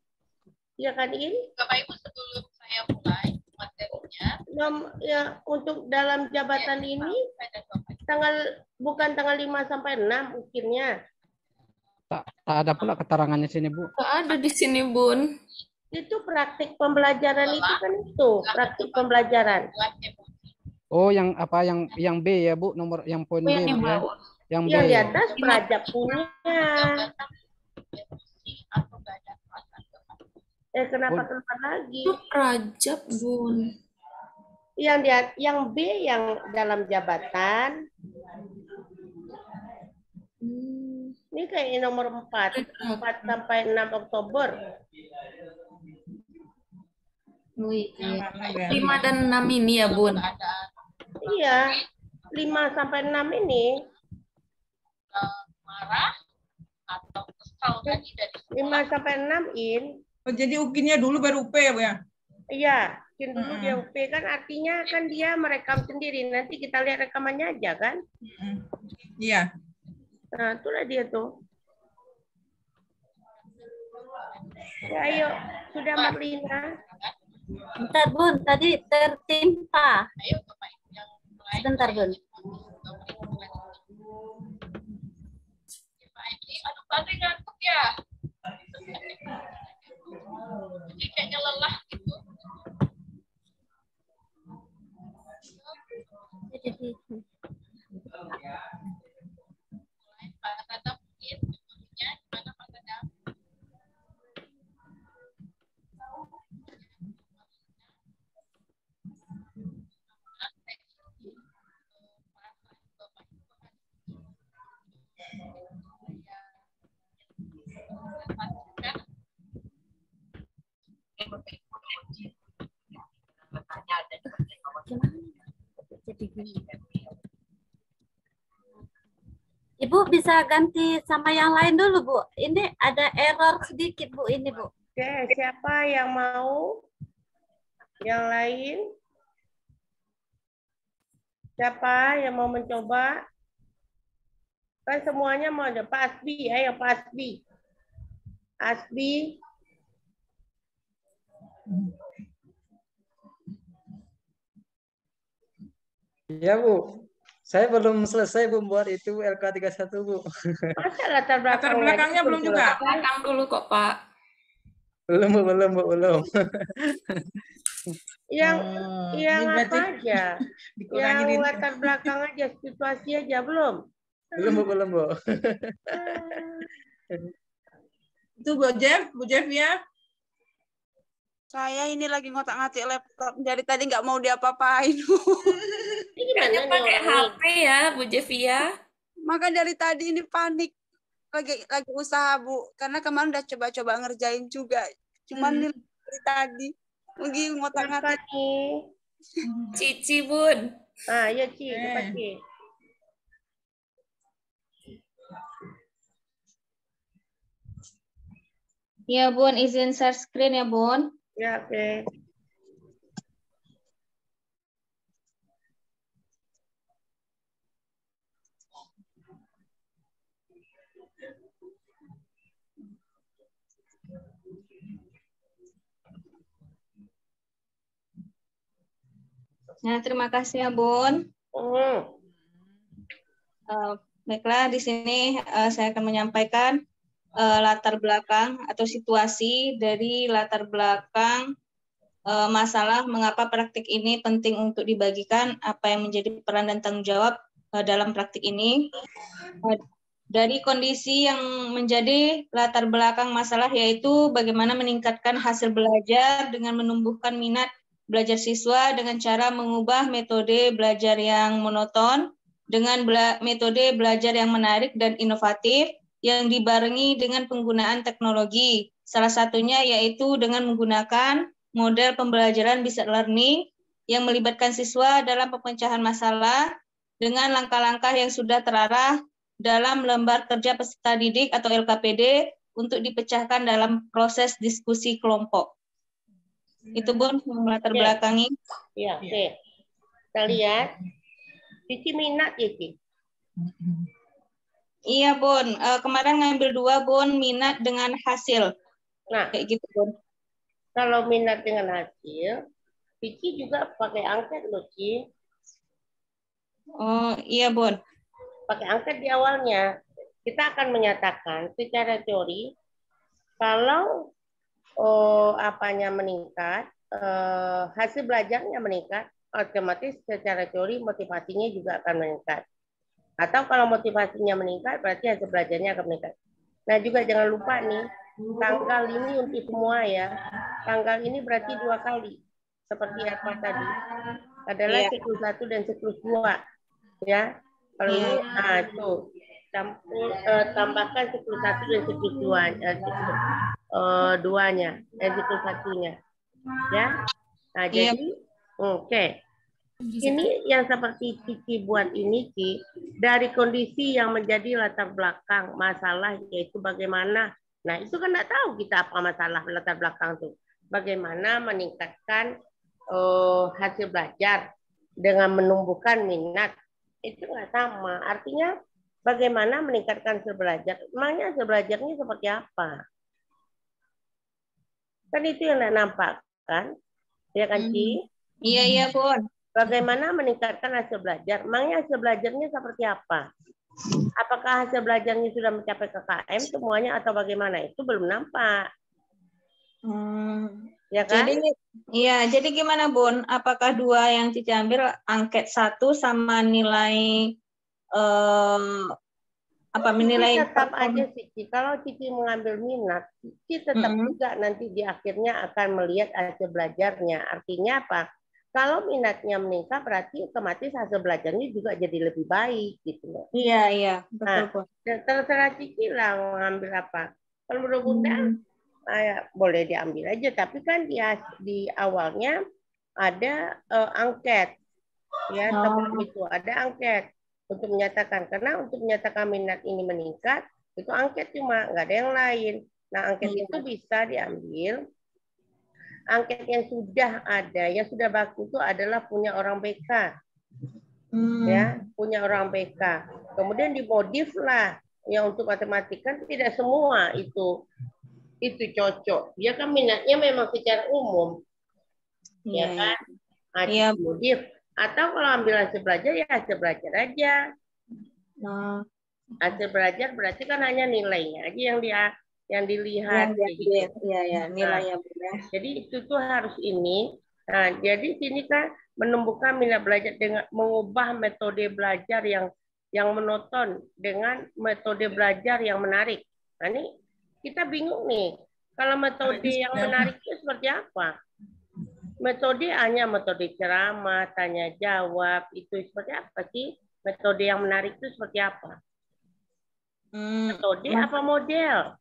Ya kan ini? Bapak Ibu, sebelum saya mulai materinya, Ya, untuk dalam jabatan ini bukan tanggal 5 sampai 6 UKIN-nya. Tak ada pula keterangannya sini, Bu. Nggak ada di sini, Bun. Itu praktik pembelajaran itu kan itu, praktik pembelajaran. Oh, yang apa yang B ya, Bu? Nomor yang poin B, Yang di Bu, ya? bawah. Yang B. Yang di ya? atas Prajab punya. Kenapa keluar lagi? Itu Rajab, Bun. Yang B yang dalam jabatan. Ini kayak nomor 4 sampai 6 Oktober. Oh, iya. 5 dan 6 ini ya, Bun. Iya, 5 sampai 6 ini. marah atau kesal tadi dari 5 sampai 6 in. Oh, jadi UKIN-nya dulu baru UP ya, Bu ya? Iya, UKIN dulu dia UP kan artinya kan dia merekam sendiri. Nanti kita lihat rekamannya aja kan? Iya. Nah, itulah dia tuh. Ya, ayo, sudah Marlina. Bentar, Bun. Tadi tertimpa. Ayo Bapak Ibu yang mulai. Sebentar, Bun. Pak Edi, aduh Badri ngantuk ya. Jadi kayaknya lelah gitu. Jadi Pak Tata mungkin contohnya gimana Pak Tata? Ibu bisa ganti sama yang lain dulu, Bu. Ini ada error sedikit, Bu. Ini, Bu. Oke, siapa yang mau? Yang lain? Siapa yang mau mencoba? Kan semuanya mau ada. Pak Asbi, ayo Pak Asbi. Asbi. Ya, Bu. Saya belum selesai Bu buat itu LK31, Bu. Masa latar Belakangnya belum juga. Belakang dulu kok, Pak. Belum, Bu, belum. Yang ini apa berarti aja? dikurangin Yang ini. latar belakang aja, situasi aja belum. Belum, Bu. Itu Bu Jeff ya. Saya ini lagi ngotak-ngatik laptop dari tadi nggak mau diapa-apain. Ini Kayaknya gimana pakai nih orang HP ya, Bu Jevia. Maka dari tadi ini panik. Lagi usaha, Bu. Karena kemarin udah coba-coba ngerjain juga. Cuman ini dari tadi lagi ngotak-ngatik. nih? Cici, Bun. Ah, ya Ci, cepat Ci. Ya Bun, izin share screen ya Bun. Ya, oke. Nah, terima kasih ya Bun. Baiklah, di sini saya akan menyampaikan latar belakang atau situasi dari latar belakang masalah mengapa praktik ini penting untuk dibagikan, apa yang menjadi peran dan tanggung jawab dalam praktik ini. Dari kondisi yang menjadi latar belakang masalah yaitu bagaimana meningkatkan hasil belajar dengan menumbuhkan minat belajar siswa dengan cara mengubah metode belajar yang monoton dengan metode belajar yang menarik dan inovatif yang dibarengi dengan penggunaan teknologi. Salah satunya yaitu dengan menggunakan model pembelajaran blended learning yang melibatkan siswa dalam pemecahan masalah dengan langkah-langkah yang sudah terarah dalam lembar kerja peserta didik atau LKPD untuk dipecahkan dalam proses diskusi kelompok. Itu Bun, latar belakangi. Ya, oke. Kita lihat. Cici minat ya, Ci? Iya Bun, kemarin ngambil 2 Bun, minat dengan hasil. Nah, kayak gitu Bun. Kalau minat dengan hasil, Cici juga pakai angket loh, Ci. Oh, iya Bun. Pakai angket di awalnya. Kita akan menyatakan secara teori kalau apanya meningkat, hasil belajarnya meningkat, otomatis secara teori motivasinya juga akan meningkat. Atau kalau motivasinya meningkat, berarti hasil belajarnya akan meningkat. Nah juga jangan lupa nih, tanggal ini untuk semua ya. Tanggal ini berarti 2 kali. Seperti apa tadi. Adalah siklus 1 dan siklus 2. Ya. Kalau ini, nah itu. Tambahkan siklus 1 dan siklus 2-nya. Siklus 1-nya. Ya. Nah jadi, oke. Ini yang seperti Cici buat ini, Ci, dari kondisi yang menjadi latar belakang masalah, yaitu bagaimana, nah itu kan nggak tahu kita apa masalah latar belakang itu. Bagaimana meningkatkan hasil belajar dengan menumbuhkan minat, itu nggak sama. Artinya bagaimana meningkatkan hasil belajar, emangnya hasil belajarnya seperti apa? Kan itu yang nggak nampak, kan? Ya kan, Ci? Iya, Bun. Bagaimana meningkatkan hasil belajar? Emangnya hasil belajarnya seperti apa? Apakah hasil belajarnya sudah mencapai KKM semuanya atau bagaimana? Itu belum nampak. Ya kan? Jadi gimana Bun? Apakah 2 yang Cici ambil angket 1 sama nilai menilai tetap aja Cici. Kalau Cici mengambil minat, Cici tetap juga nanti di akhirnya akan melihat hasil belajarnya. Artinya apa? Kalau minatnya meningkat berarti otomatis hasil belajarnya juga jadi lebih baik gitu loh. Iya, betul. Nah, terserah Cici lah mengambil apa. Kalau menurut Bunda, boleh diambil aja. Tapi kan di awalnya ada angket, ya sebelum itu ada angket untuk menyatakan. Karena untuk menyatakan minat ini meningkat itu angket cuma nggak ada yang lain. Nah angket itu bisa diambil. Angket yang sudah ada, yang sudah baku itu adalah punya orang BK. Ya, punya orang BK. Kemudian dimodif lah. Yang untuk matematika tidak semua itu cocok. Dia kan minatnya memang secara umum. Ya kan? Dimodif. Atau kalau ambil hasil belajar, ya hasil belajar aja. Hasil belajar berarti kan hanya nilainya aja yang dilihat. Nilainya. Jadi itu tuh harus ini. Nah, jadi sini kan menumbuhkan minat belajar dengan mengubah metode belajar yang monoton dengan metode belajar yang menarik. Nah, ini kita bingung nih. Kalau metode yang menarik itu seperti apa? Metode hanya metode ceramah, tanya jawab, itu seperti apa sih? Metode yang menarik itu seperti apa? Metode apa model?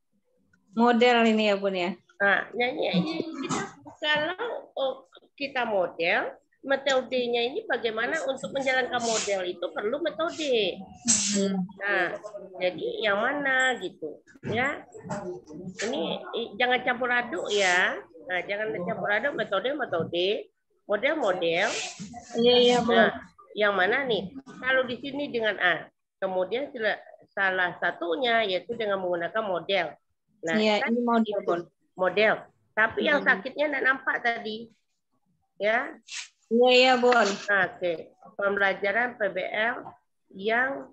Model ini ya Bun ya. Nah, ini kalau kita model, metodenya ini bagaimana untuk menjalankan model itu perlu metode. Nah, jadi yang mana gitu ya? Ini jangan campur aduk ya. Nah, jangan campur aduk metode, model. Iya, Bu. Nah, yang mana nih? Kalau di sini dengan A, kemudian salah satunya yaitu dengan menggunakan model. Nah, iya, ini model, Bun. Model. Tapi yang sakitnya tidak nampak tadi. Ya. Iya, Bun. Oke. Pembelajaran PBL yang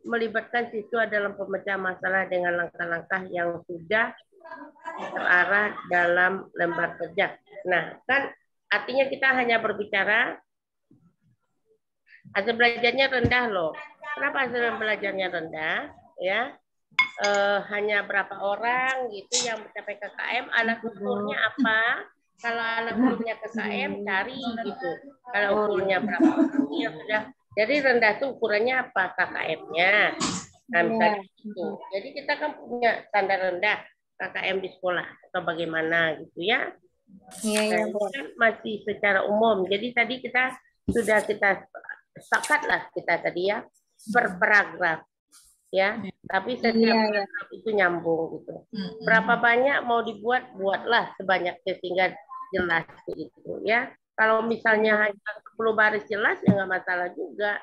melibatkan siswa dalam pemecahan masalah dengan langkah-langkah yang sudah terarah dalam lembar kerja. Nah, kan artinya kita hanya berbicara hasil belajarnya rendah loh. Kenapa hasil belajarnya rendah? Ya. Hanya berapa orang gitu yang mencapai KKM, alat ukurnya apa? Kalau alat ukurnya KKM cari gitu. Kalau ukurnya berapa ya sudah. Jadi rendah itu ukurannya apa? KKM-nya. Nah, misalnya itu. Jadi kita kan punya standar rendah KKM di sekolah atau bagaimana gitu ya. Iya, nah, kan masih secara umum. Jadi tadi kita sepakat lah kita tadi ya per paragraf. Ya, tapi setiap paragraf itu nyambung gitu. Berapa banyak mau dibuat, buatlah sebanyak sehingga jelas gitu ya. Kalau misalnya hanya 10 baris jelas ya nggak masalah juga.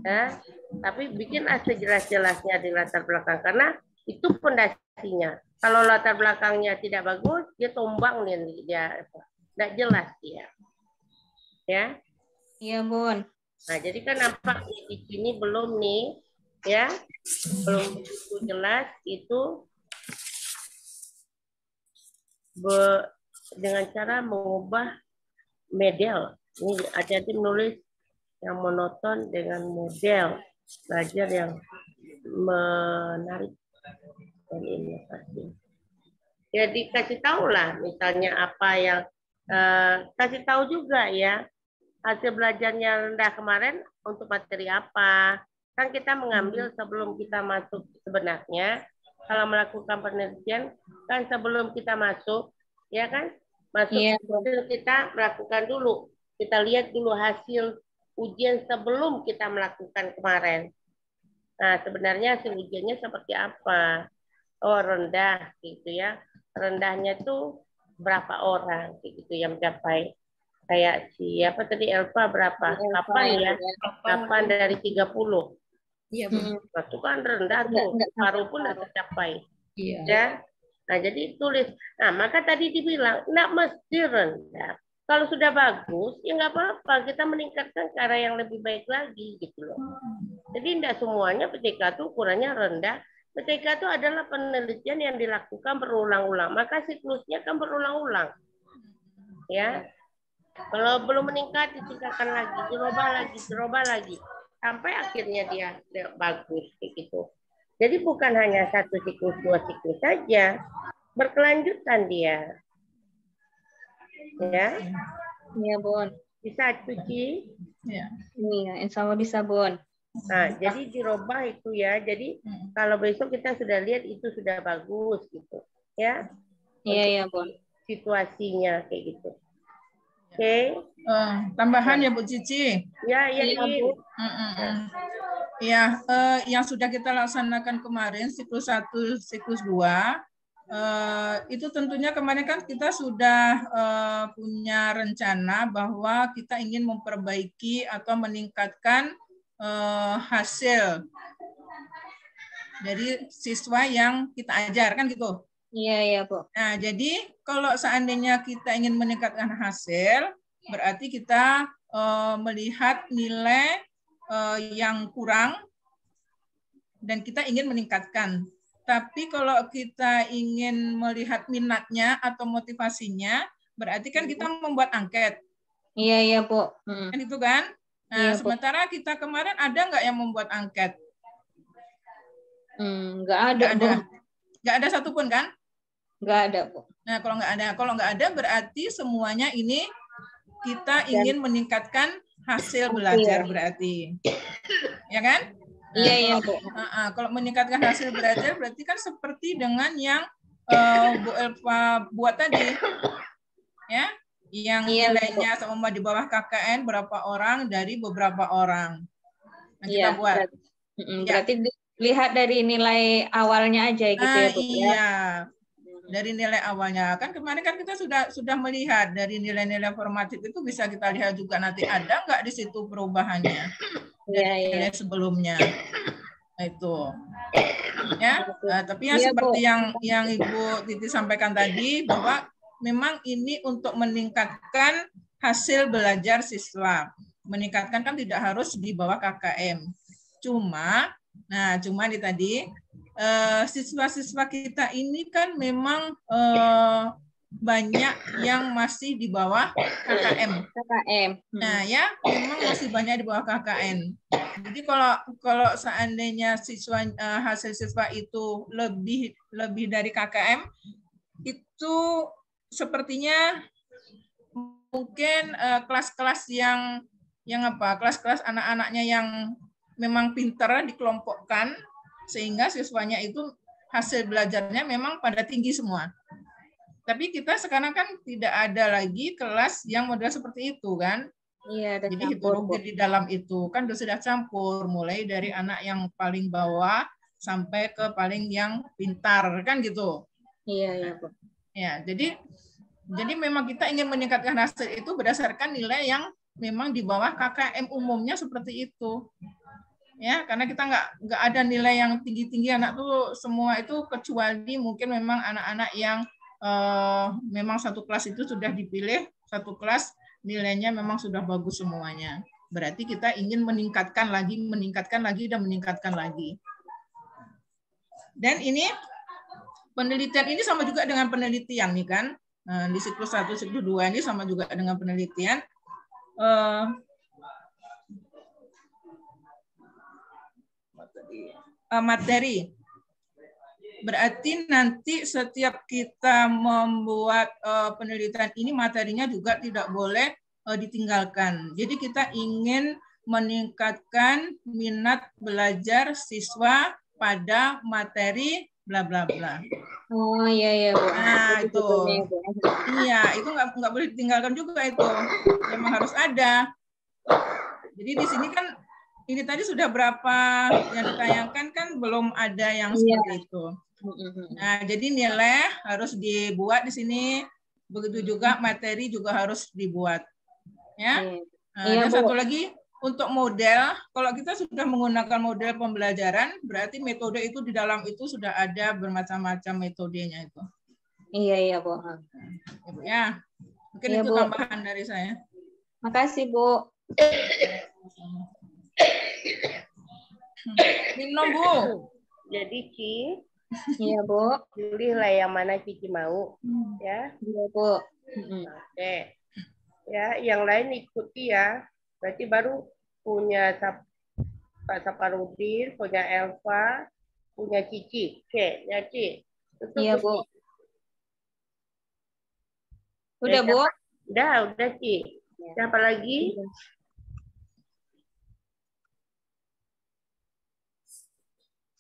Ya. Tapi bikinlah sejelas-jelasnya di latar belakang karena itu pondasinya. Kalau latar belakangnya tidak bagus, dia tumbang nih dia nggak jelas dia. Ya. Iya, Bun. Nah, jadi kan nampak di sini belum nih ya, belum begitu jelas itu dengan cara mengubah model. Ini hati-hati menulis yang monoton dengan model belajar yang menarik dan inovasi. Jadi kasih tahu lah misalnya apa yang kasih tahu juga ya hasil belajarnya rendah kemarin untuk materi apa. Kan kita mengambil sebelum kita masuk sebenarnya kalau melakukan penelitian kan sebelum kita masuk ya kan kita melakukan dulu, kita lihat dulu hasil ujian sebelum kita melakukan kemarin. Nah sebenarnya hasil ujiannya seperti apa? Oh rendah gitu ya, rendahnya tuh berapa orang gitu yang mencapai kayak siapa tadi Elva berapa? 8 ya, 8 dari 30. Iya, itu kan rendah tuh, paruh pun tidak tercapai. Iya. Ya. Nah, jadi tulis. Nah, maka tadi dibilang, enggak mesti rendah. Kalau sudah bagus, ya nggak apa-apa. Kita meningkatkan cara yang lebih baik lagi, gitu loh. Jadi enggak semuanya PTK itu ukurannya rendah. PTK itu adalah penelitian yang dilakukan berulang-ulang. Maka siklusnya kan berulang-ulang. Ya. Kalau belum meningkat, ditingkatkan lagi, dirubah lagi. Sampai akhirnya dia bagus gitu. Jadi bukan hanya 1 siklus, 2 siklus saja, berkelanjutan dia. Ya. Iya, Bun. Bisa cuci? Ya. Iya, insya Allah bisa, Bun. Nah, jadi dirubah itu ya. Jadi kalau besok kita sudah lihat itu sudah bagus gitu. Ya. Iya, Bun. Situasinya kayak gitu. Oke. Tambahan ya Bu Cici. Ya, Bu. Ya, yang sudah kita laksanakan kemarin siklus 1, siklus 2 itu tentunya kemarin kan kita sudah punya rencana bahwa kita ingin memperbaiki atau meningkatkan hasil dari siswa yang kita ajar kan gitu. Iya, Bu. Nah, jadi kalau seandainya kita ingin meningkatkan hasil, berarti kita melihat nilai yang kurang dan kita ingin meningkatkan. Tapi kalau kita ingin melihat minatnya atau motivasinya, berarti kan kita membuat angket. Iya, Bu. Kan itu kan? Nah, sementara kita kemarin ada nggak yang membuat angket? Nggak ada. Nggak ada satupun kan? Nggak ada, Bu. Nah, kalau nggak ada berarti semuanya ini kita ingin meningkatkan hasil belajar berarti. Ya kan? Nah, Iya, Bu. Kalau meningkatkan hasil belajar berarti kan seperti dengan yang Bu Elva buat tadi. Ya, yang nilainya sama di bawah KKN berapa orang dari beberapa orang. Nah, kita buat. Berarti lihat dari nilai awalnya aja gitu ya, Bu. Iya. Dari nilai awalnya kan kemarin kan kita sudah melihat dari nilai-nilai formatif itu bisa kita lihat juga nanti ada nggak di situ perubahannya dari nilai sebelumnya. Nah, itu ya. Tapi yang seperti yang Ibu Titi sampaikan tadi bahwa memang ini untuk meningkatkan hasil belajar siswa. Meningkatkan kan tidak harus di bawah KKM. Cuma di tadi siswa-siswa kita ini kan memang banyak yang masih di bawah KKM. Nah, ya, memang masih banyak di bawah KKN. Jadi kalau seandainya hasil siswa itu lebih dari KKM, itu sepertinya mungkin kelas-kelas yang kelas-kelas anak-anaknya yang memang pintar dikelompokkan sehingga siswanya itu hasil belajarnya memang pada tinggi semua. Tapi kita sekarang kan tidak ada lagi kelas yang model seperti itu kan. Iya, jadi heterogen di dalam itu kan sudah campur mulai dari anak yang paling bawah sampai ke paling yang pintar kan gitu. Iya, Bu. Ya, jadi memang kita ingin meningkatkan hasil itu berdasarkan nilai yang memang di bawah KKM umumnya seperti itu. Ya, karena kita nggak ada nilai yang tinggi-tinggi anak tuh semua itu kecuali mungkin memang anak-anak yang memang satu kelas itu sudah dipilih satu kelas nilainya memang sudah bagus semuanya. Berarti kita ingin meningkatkan lagi dan meningkatkan lagi. Dan ini penelitian ini sama juga dengan penelitian nih kan. Di siklus 1, siklus 2 ini sama juga dengan penelitian. Materi. Berarti nanti setiap kita membuat penelitian ini materinya juga tidak boleh ditinggalkan. Jadi kita ingin meningkatkan minat belajar siswa pada materi bla bla bla. Oh iya, Bu. Nah itu, iya itu nggak boleh ditinggalkan juga itu. Memang harus ada. Jadi di sini kan ini tadi sudah berapa yang ditayangkan kan belum ada yang seperti itu. Nah, jadi nilai harus dibuat di sini, begitu juga materi juga harus dibuat. Ya. Dan satu lagi untuk model, kalau kita sudah menggunakan model pembelajaran, berarti metode itu di dalam itu sudah ada bermacam-macam metodenya itu. Iya, Bu. Ya, mungkin itu tambahan dari saya. Makasih, Bu. Minum, Bu. Jadi, Ci. Iya, Bu. Pilihlah yang mana Cici mau. Ya. Iya, Bu. Oke. Ya, yang lain ikuti ya. Berarti baru punya Pak Saparudin, punya Elva, punya Cici. Oke, ya, Ci. Iya, Bu. Udah, Bu? Udah, Ci. Siapa lagi?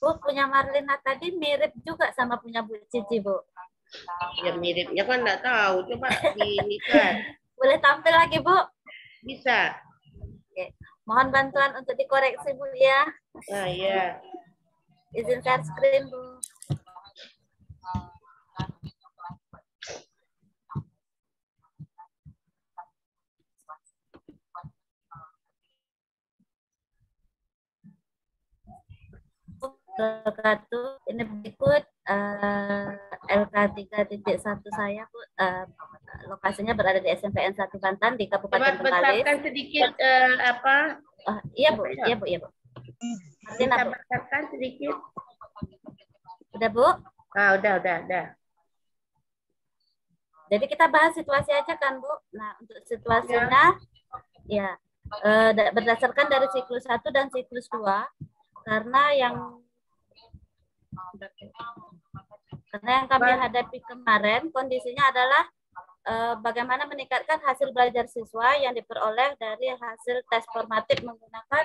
Bu, punya Marlina tadi mirip juga sama punya Bu Cici, Bu. Ya miripnya kan nggak tahu. Coba ini kan. Boleh tampil lagi, Bu? Bisa. Oke. Mohon bantuan untuk dikoreksi, Bu, ya. Nah, ya. Izin share screen, Bu. Ini berikut LK3.1 saya, Bu. Lokasinya berada di SMPN 1 Bantan di Kabupaten Bengkalis. Besarkan sedikit apa? Iya, Bu. Iya, Bu. Iya, Bu. Bisa besarkan sedikit. Udah, Bu? Ah, udah. Jadi kita bahas situasi aja kan, Bu. Nah, untuk situasinya ya berdasarkan dari siklus 1 dan siklus 2 karena yang Karena yang kami hadapi kemarin kondisinya adalah bagaimana meningkatkan hasil belajar siswa yang diperoleh dari hasil tes formatif menggunakan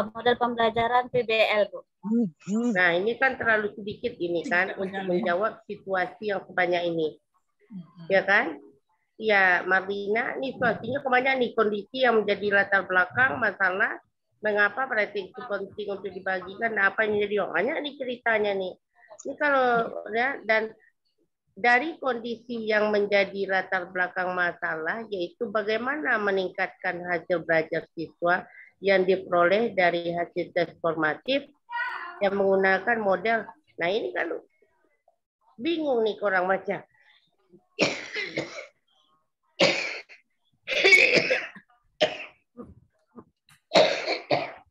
model pembelajaran PBL, Bu. Nah, ini kan terlalu sedikit ini kan untuk menjawab situasi yang sebanyak ini. Ya kan? Ya, Marlina, ini situasinya kebanyakan nih kondisi yang menjadi latar belakang masalah mengapa praktik itu penting untuk dibagikan dan apa yang jadi banyak nih ceritanya nih. Ini kalau ya, dan dari kondisi yang menjadi latar belakang masalah yaitu bagaimana meningkatkan hasil belajar siswa yang diperoleh dari hasil tes formatif yang menggunakan model. Nah, ini kan bingung nih orang baca.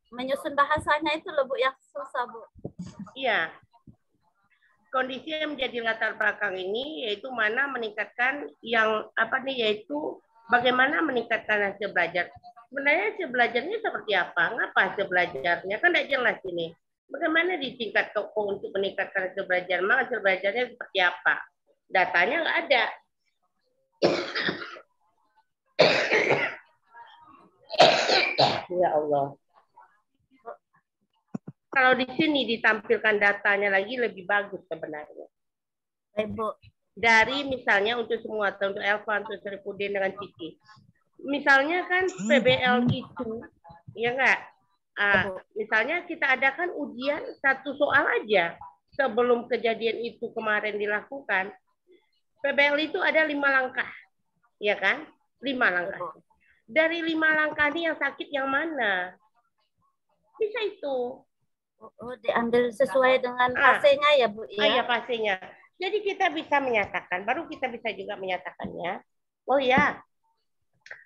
Menyusun bahasanya itu loh, Bu, yang susah, Bu. Iya. Kondisi yang menjadi latar belakang ini yaitu mana meningkatkan yang apa nih, yaitu bagaimana meningkatkan hasil belajar. Sebenarnya hasil belajarnya seperti apa? Ngapa hasil belajarnya? Kan tidak jelas ini. Bagaimana ditingkatkan untuk meningkatkan hasil belajar? Maka hasil belajarnya seperti apa? Datanya nggak ada. Ya Allah. Kalau di sini ditampilkan datanya lagi lebih bagus sebenarnya. Ibu. Dari misalnya untuk semua, untuk Elva, untuk Seripudin dengan Cici. Misalnya kan PBL itu, ya enggak? Misalnya kita adakan ujian satu soal aja sebelum kejadian itu kemarin dilakukan. PBL itu ada 5 langkah, ya kan? 5 langkah. Dari 5 langkah ini yang sakit yang mana? Bisa itu. Oh, diambil sesuai dengan fasenya ya, Bu? Iya, fasenya. Jadi kita bisa menyatakan, baru kita bisa juga menyatakannya. Oh ya,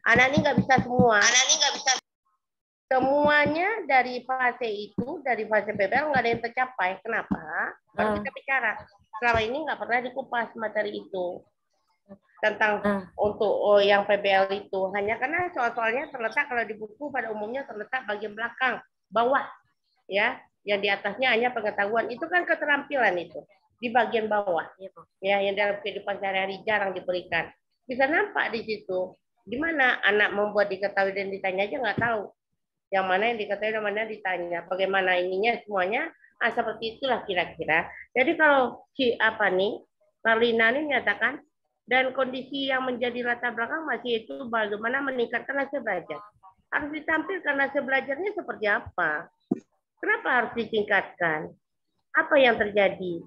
anak ini nggak bisa semua. Anak ini nggak bisa semuanya dari fase itu, dari fase PBL nggak ada yang tercapai. Kenapa? Baru kita bicara. Selama ini nggak pernah dikupas materi itu tentang untuk yang PBL itu. Hanya karena soal-soalnya terletak kalau di buku pada umumnya terletak bagian belakang, bawah, ya. Yang di atasnya hanya pengetahuan. Itu kan keterampilan itu di bagian bawah, ya, yang dalam kehidupan sehari-hari jarang diberikan. Bisa nampak di situ. Di mana anak membuat diketahui dan ditanya aja nggak tahu. Yang mana yang diketahui dan mana ditanya. Bagaimana ininya semuanya. Seperti itulah kira-kira. Jadi kalau Marlina ini menyatakan dan kondisi yang menjadi latar belakang masih itu bagaimana meningkatkan hasil belajar. Harus ditampilkan hasil belajarnya seperti apa. Kenapa harus ditingkatkan? Apa yang terjadi?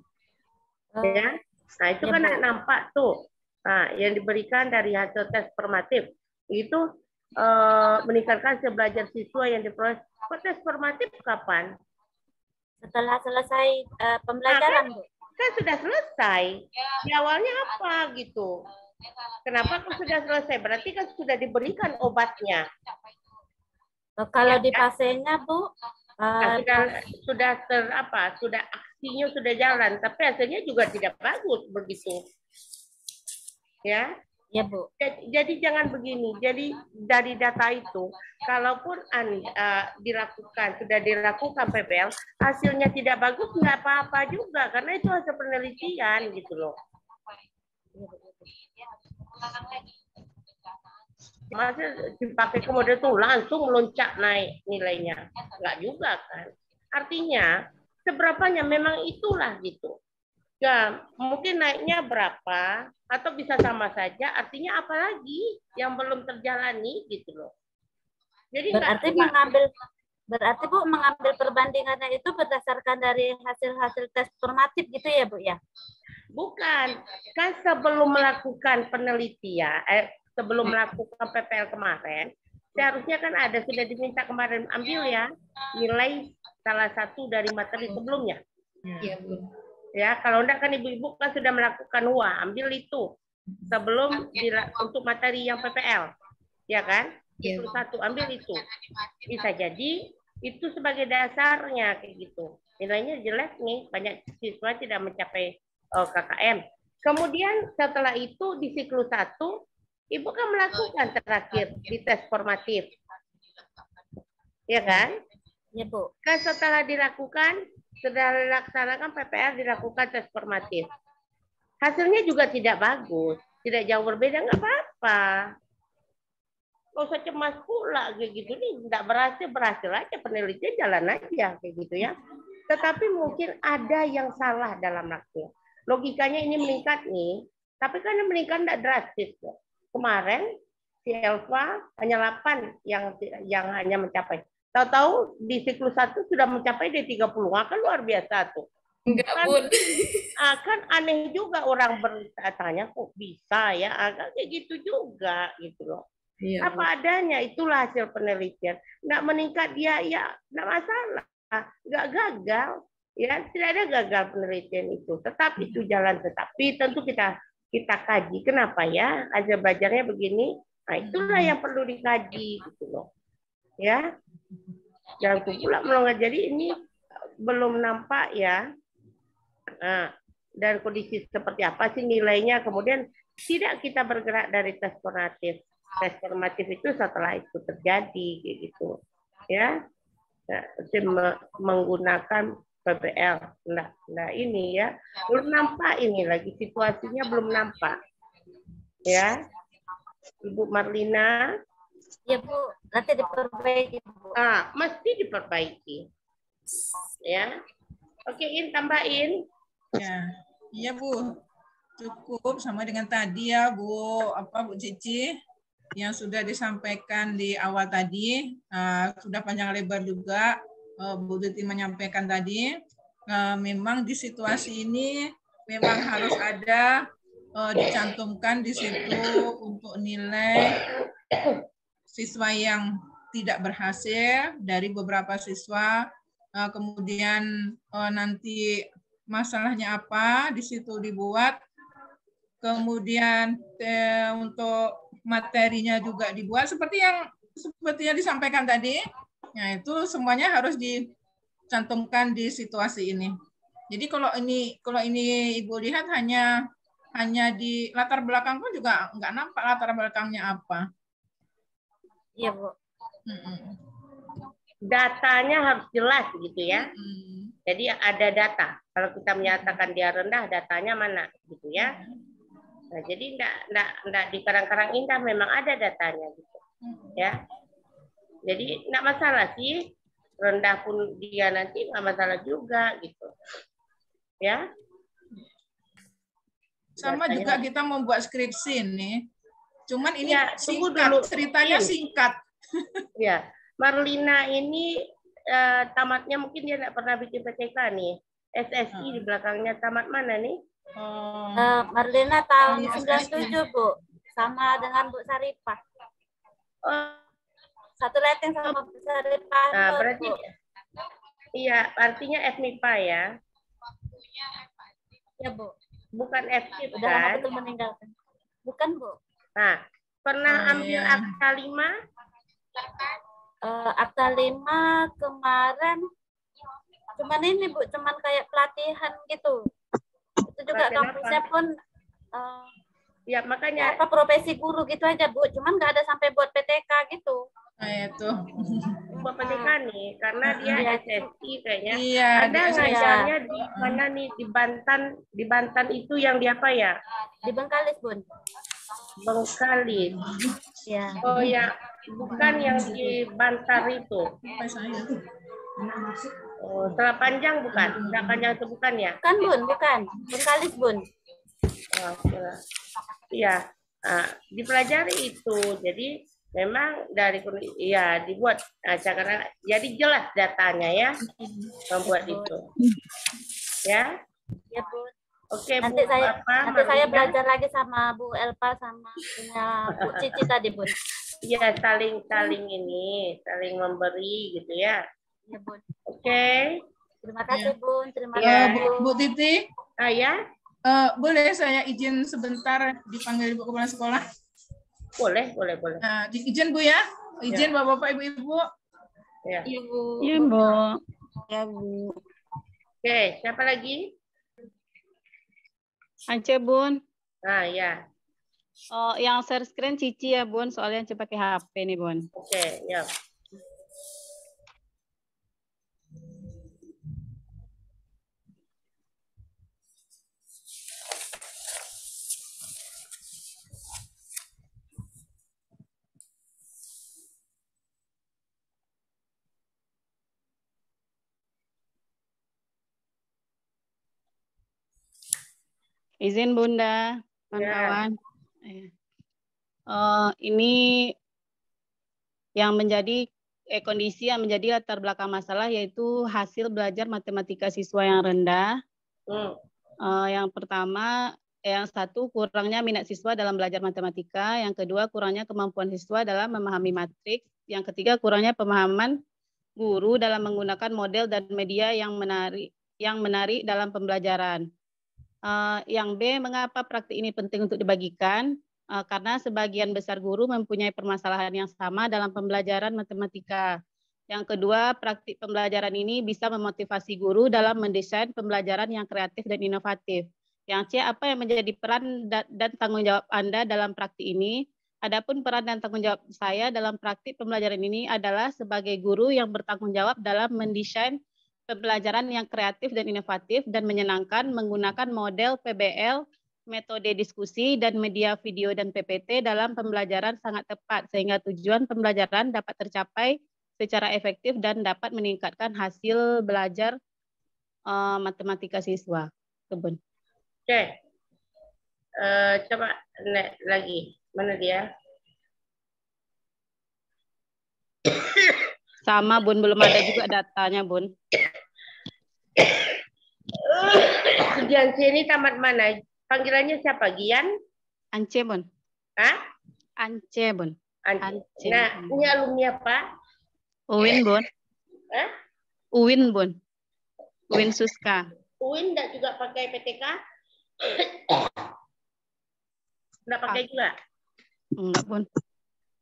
Ya, nah itu kan nampak tuh. Nah, yang diberikan dari hasil tes formatif itu meningkatkan hasil belajar siswa yang diperoleh. Tes formatif kapan? Setelah selesai pembelajaran, Bu. Kan sudah selesai. Di awalnya apa gitu? Kenapa kok sudah selesai? Berarti kan sudah diberikan obatnya. Kalau di fasenya, Bu, sudah aksinya sudah jalan, tapi hasilnya juga tidak bagus begitu. Ya. Ya, Bu. Jadi jangan begini. Jadi dari data itu, kalaupun sudah dilakukan PBL, hasilnya tidak bagus, nggak apa-apa juga, karena itu hasil penelitian gitu loh. Masa dipakai ke model itu langsung melonjak naik nilainya? Nggak juga kan. Artinya, seberapanya memang itulah gitu. Ya, mungkin naiknya berapa atau bisa sama saja, artinya apalagi yang belum terjalani gitu loh. Jadi berarti Bu mengambil perbandingannya itu berdasarkan dari hasil-hasil tes formatif gitu ya, Bu ya? Bukan, kan sebelum melakukan penelitian, sebelum melakukan PPL kemarin, seharusnya kan ada sudah diminta kemarin ambil ya nilai salah satu dari materi sebelumnya. Iya, Bu. Ya, kalau enggak kan ibu-ibu kan sudah melakukan ambil itu sebelum untuk materi yang PPL. Ya kan? Itu satu, ambil itu. Bisa jadi itu sebagai dasarnya kayak gitu. Nilainya jelek nih, banyak siswa tidak mencapai KKM. Kemudian setelah itu di siklus 1, Ibu kan melakukan terakhir di tes formatif. Ya kan? Ya, Bu. Kan setelah dilaksanakan PPR, dilakukan tes formatif. Hasilnya juga tidak bagus, tidak jauh berbeda, nggak apa-apa. Nggak usah cemas pula kayak gitu nih, nggak berhasil aja, penelitian jalan aja kayak gitu ya. Tetapi mungkin ada yang salah dalam raknya. Logikanya ini meningkat nih, tapi kan meningkat nggak drastis. Kemarin si Elva hanya 8 yang hanya mencapai. Tahu-tahu di siklus 1 sudah mencapai di 30. Kan luar biasa tuh. Enggak, Kan, Bun. kan aneh juga orang bertanya kok bisa ya, agak kayak gitu juga gitu loh. Iya, Apa adanya, itulah hasil penelitian. Nggak meningkat dia ya nggak masalah, nggak gagal ya, tidak ada gagal penelitian itu, tetapi itu jalan. Tetapi tentu kita kaji kenapa ya hasil belajarnya begini. Nah itulah yang perlu dikaji gitu loh ya. Jangan pula melonggar. Jadi ini belum nampak ya. Nah, dan kondisi seperti apa sih nilainya, kemudian tidak kita bergerak dari tes formatif. Tes formatif itu setelah itu terjadi gitu ya. Nah, menggunakan PPL. Nah ini ya belum nampak, ini lagi situasinya belum nampak ya. Ibu Marlina. Ya, Bu, nanti diperbaiki, Bu. Mesti diperbaiki ya. Okein, tambahin ya. Iya, Bu, cukup sama dengan tadi ya, Bu Cici, yang sudah disampaikan di awal tadi. Sudah panjang lebar juga Bu Titi menyampaikan tadi. Memang di situasi ini memang harus ada dicantumkan di situ untuk nilai siswa yang tidak berhasil dari beberapa siswa, kemudian nanti masalahnya apa di situ dibuat, kemudian untuk materinya juga dibuat seperti yang disampaikan tadi. Nah, itu semuanya harus dicantumkan di situasi ini. Jadi kalau ini Ibu lihat hanya di latar belakang pun juga nggak nampak latar belakangnya apa. Iya, Bu. Datanya harus jelas gitu ya. Jadi ada data. Kalau kita menyatakan dia rendah, datanya mana gitu ya. Nah, jadi enggak di karang-karang indah, memang ada datanya gitu. Ya. Jadi enggak masalah sih. Rendah pun dia nanti enggak masalah juga gitu. Ya. Sama datanya juga kita membuat skripsi nih. Cuman ini ya, singkat, ceritanya singkat. Ya, Marlina ini tamatnya mungkin dia enggak pernah bikin PTK nih. SSI di belakangnya, tamat mana nih? Marlina tahun 97, Bu. Sama dengan Bu Saripah. Satu letting sama Bu Saripah. Nah, berarti Bu. Iya, artinya FMIPA ya. Ya, Bu. Bukan FKIP Udah kan? lama betul meninggalkan. Bukan, Bu. Nah, pernah ambil akta 5? Akta 5 kemarin cuman ini, Bu, cuman kayak pelatihan gitu. Itu juga kampusnya pun ya makanya apa profesi guru gitu aja, Bu. Cuman nggak ada sampai buat PTK gitu. Nah, itu. Buat PTK nih, karena dia SSI kayaknya. Iya, ada ngajarnya di mana nih, di Banten itu yang di apa ya? Di Bengkalis, Bun. Bengkalis. Ya. Oh ya, bukan yang di Bantar itu. Oh, Selat Panjang bukan? Selat Panjang itu bukan ya? Bukan, Bun, bukan. Bengkalis, Bun. Iya, dipelajari itu. Jadi memang dari ya dibuat karena jadi jelas datanya ya, membuat itu. Ya. Ya, Bun. Oke, nanti Bu, nanti saya belajar lagi sama Bu Elpa sama punya Bu Cici tadi, Bun. Iya, saling memberi gitu ya. Ya, Bun. Oke. Terima kasih, Bun. Terima kasih. Bu Titi. Ya. Boleh saya izin sebentar dipanggil Ibu Kepala Sekolah? Boleh. Izin, Bu ya. Izin Bapak-Bapak, Ibu-Ibu. Ya. Iya, Bu. Iya, Bu. Ya, Bu. Oke, siapa lagi? Aceh, Bun. Ya. Oh, yang share screen Cici ya, Bun. Soalnya coba pakai HP nih, Bun. Oke, ya. Izin Bunda, kawan-kawan. Ini yang menjadi kondisi yang menjadi latar belakang masalah yaitu hasil belajar matematika siswa yang rendah. Yang pertama, yang satu kurangnya minat siswa dalam belajar matematika, yang kedua kurangnya kemampuan siswa dalam memahami matriks, yang ketiga kurangnya pemahaman guru dalam menggunakan model dan media yang menarik dalam pembelajaran. Yang B, mengapa praktik ini penting untuk dibagikan? Karena sebagian besar guru mempunyai permasalahan yang sama dalam pembelajaran matematika. Yang kedua, praktik pembelajaran ini bisa memotivasi guru dalam mendesain pembelajaran yang kreatif dan inovatif. Yang C, apa yang menjadi peran dan tanggung jawab Anda dalam praktik ini? Adapun peran dan tanggung jawab saya dalam praktik pembelajaran ini adalah sebagai guru yang bertanggung jawab dalam mendesain pembelajaran yang kreatif dan inovatif dan menyenangkan menggunakan model PBL, metode diskusi, dan media video dan PPT dalam pembelajaran sangat tepat sehingga tujuan pembelajaran dapat tercapai secara efektif dan dapat meningkatkan hasil belajar matematika siswa. Oke. Coba lagi. Mana dia? Sama Bun, belum ada juga datanya Bun. Gian C ini tamat mana? Panggilannya siapa? Gian? Ance Bun. Hah? Ance Bun. Ance. Nah, ini alumni apa? Uwin Bun. Hah? Uwin Bun. Uwin Suska. Uwin enggak juga pakai PTK? Enggak pakai juga? Enggak Bun.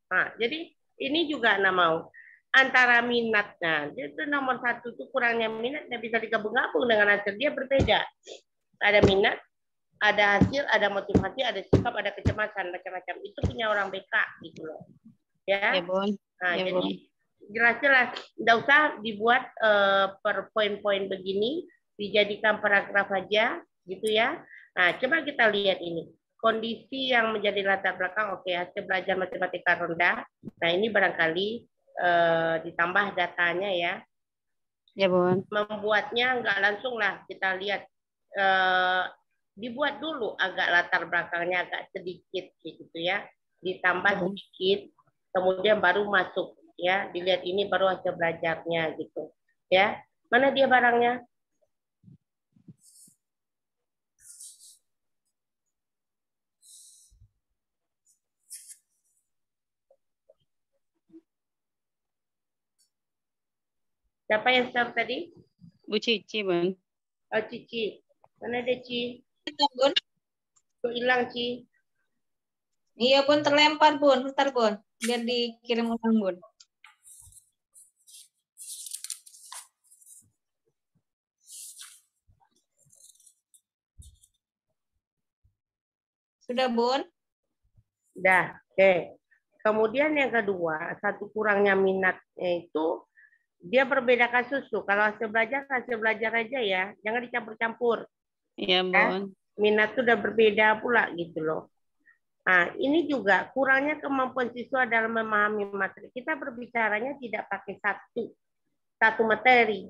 Nah, jadi ini juga mau antara minatnya. Itu nomor satu itu kurangnya minat, dan bisa digabung-gabung dengan hasil dia berbeda. Ada minat, ada hasil, ada motivasi, ada sikap, ada kecemasan, macam-macam. Itu punya orang BK gitu loh. Ya. Bun. Nah, jadi jelas-jelas tidak usah dibuat per poin-poin begini, dijadikan paragraf aja gitu ya. Nah, coba kita lihat ini. Kondisi yang menjadi latar belakang, oke, hasil belajar matematika rendah. Nah, ini barangkali ditambah datanya ya. Ya, Bun. Membuatnya enggak langsung lah kita lihat. Dibuat dulu agak latar belakangnya agak sedikit gitu ya. Ditambah sedikit, kemudian baru masuk ya. Dilihat ini baru hasil belajarnya gitu. Ya. Mana dia barangnya? Siapa yang start tadi? Bu Cici, Bun. Oh, Cici. Mana ada Ci? Bun. Kok hilang, Ci? Iya, Bun, terlempar, Bun. Bentar, Bun. Biar dikirim ulang, Bun. Sudah, Bun? Sudah. Oke. Kemudian yang kedua, satu kurangnya minatnya itu dia berbeda kasus tuh. Kalau hasil belajar aja ya. Jangan dicampur-campur. Iya, Bun. Minat itu udah berbeda pula gitu loh. Nah, ini juga kurangnya kemampuan siswa dalam memahami materi. Kita berbicaranya tidak pakai satu materi,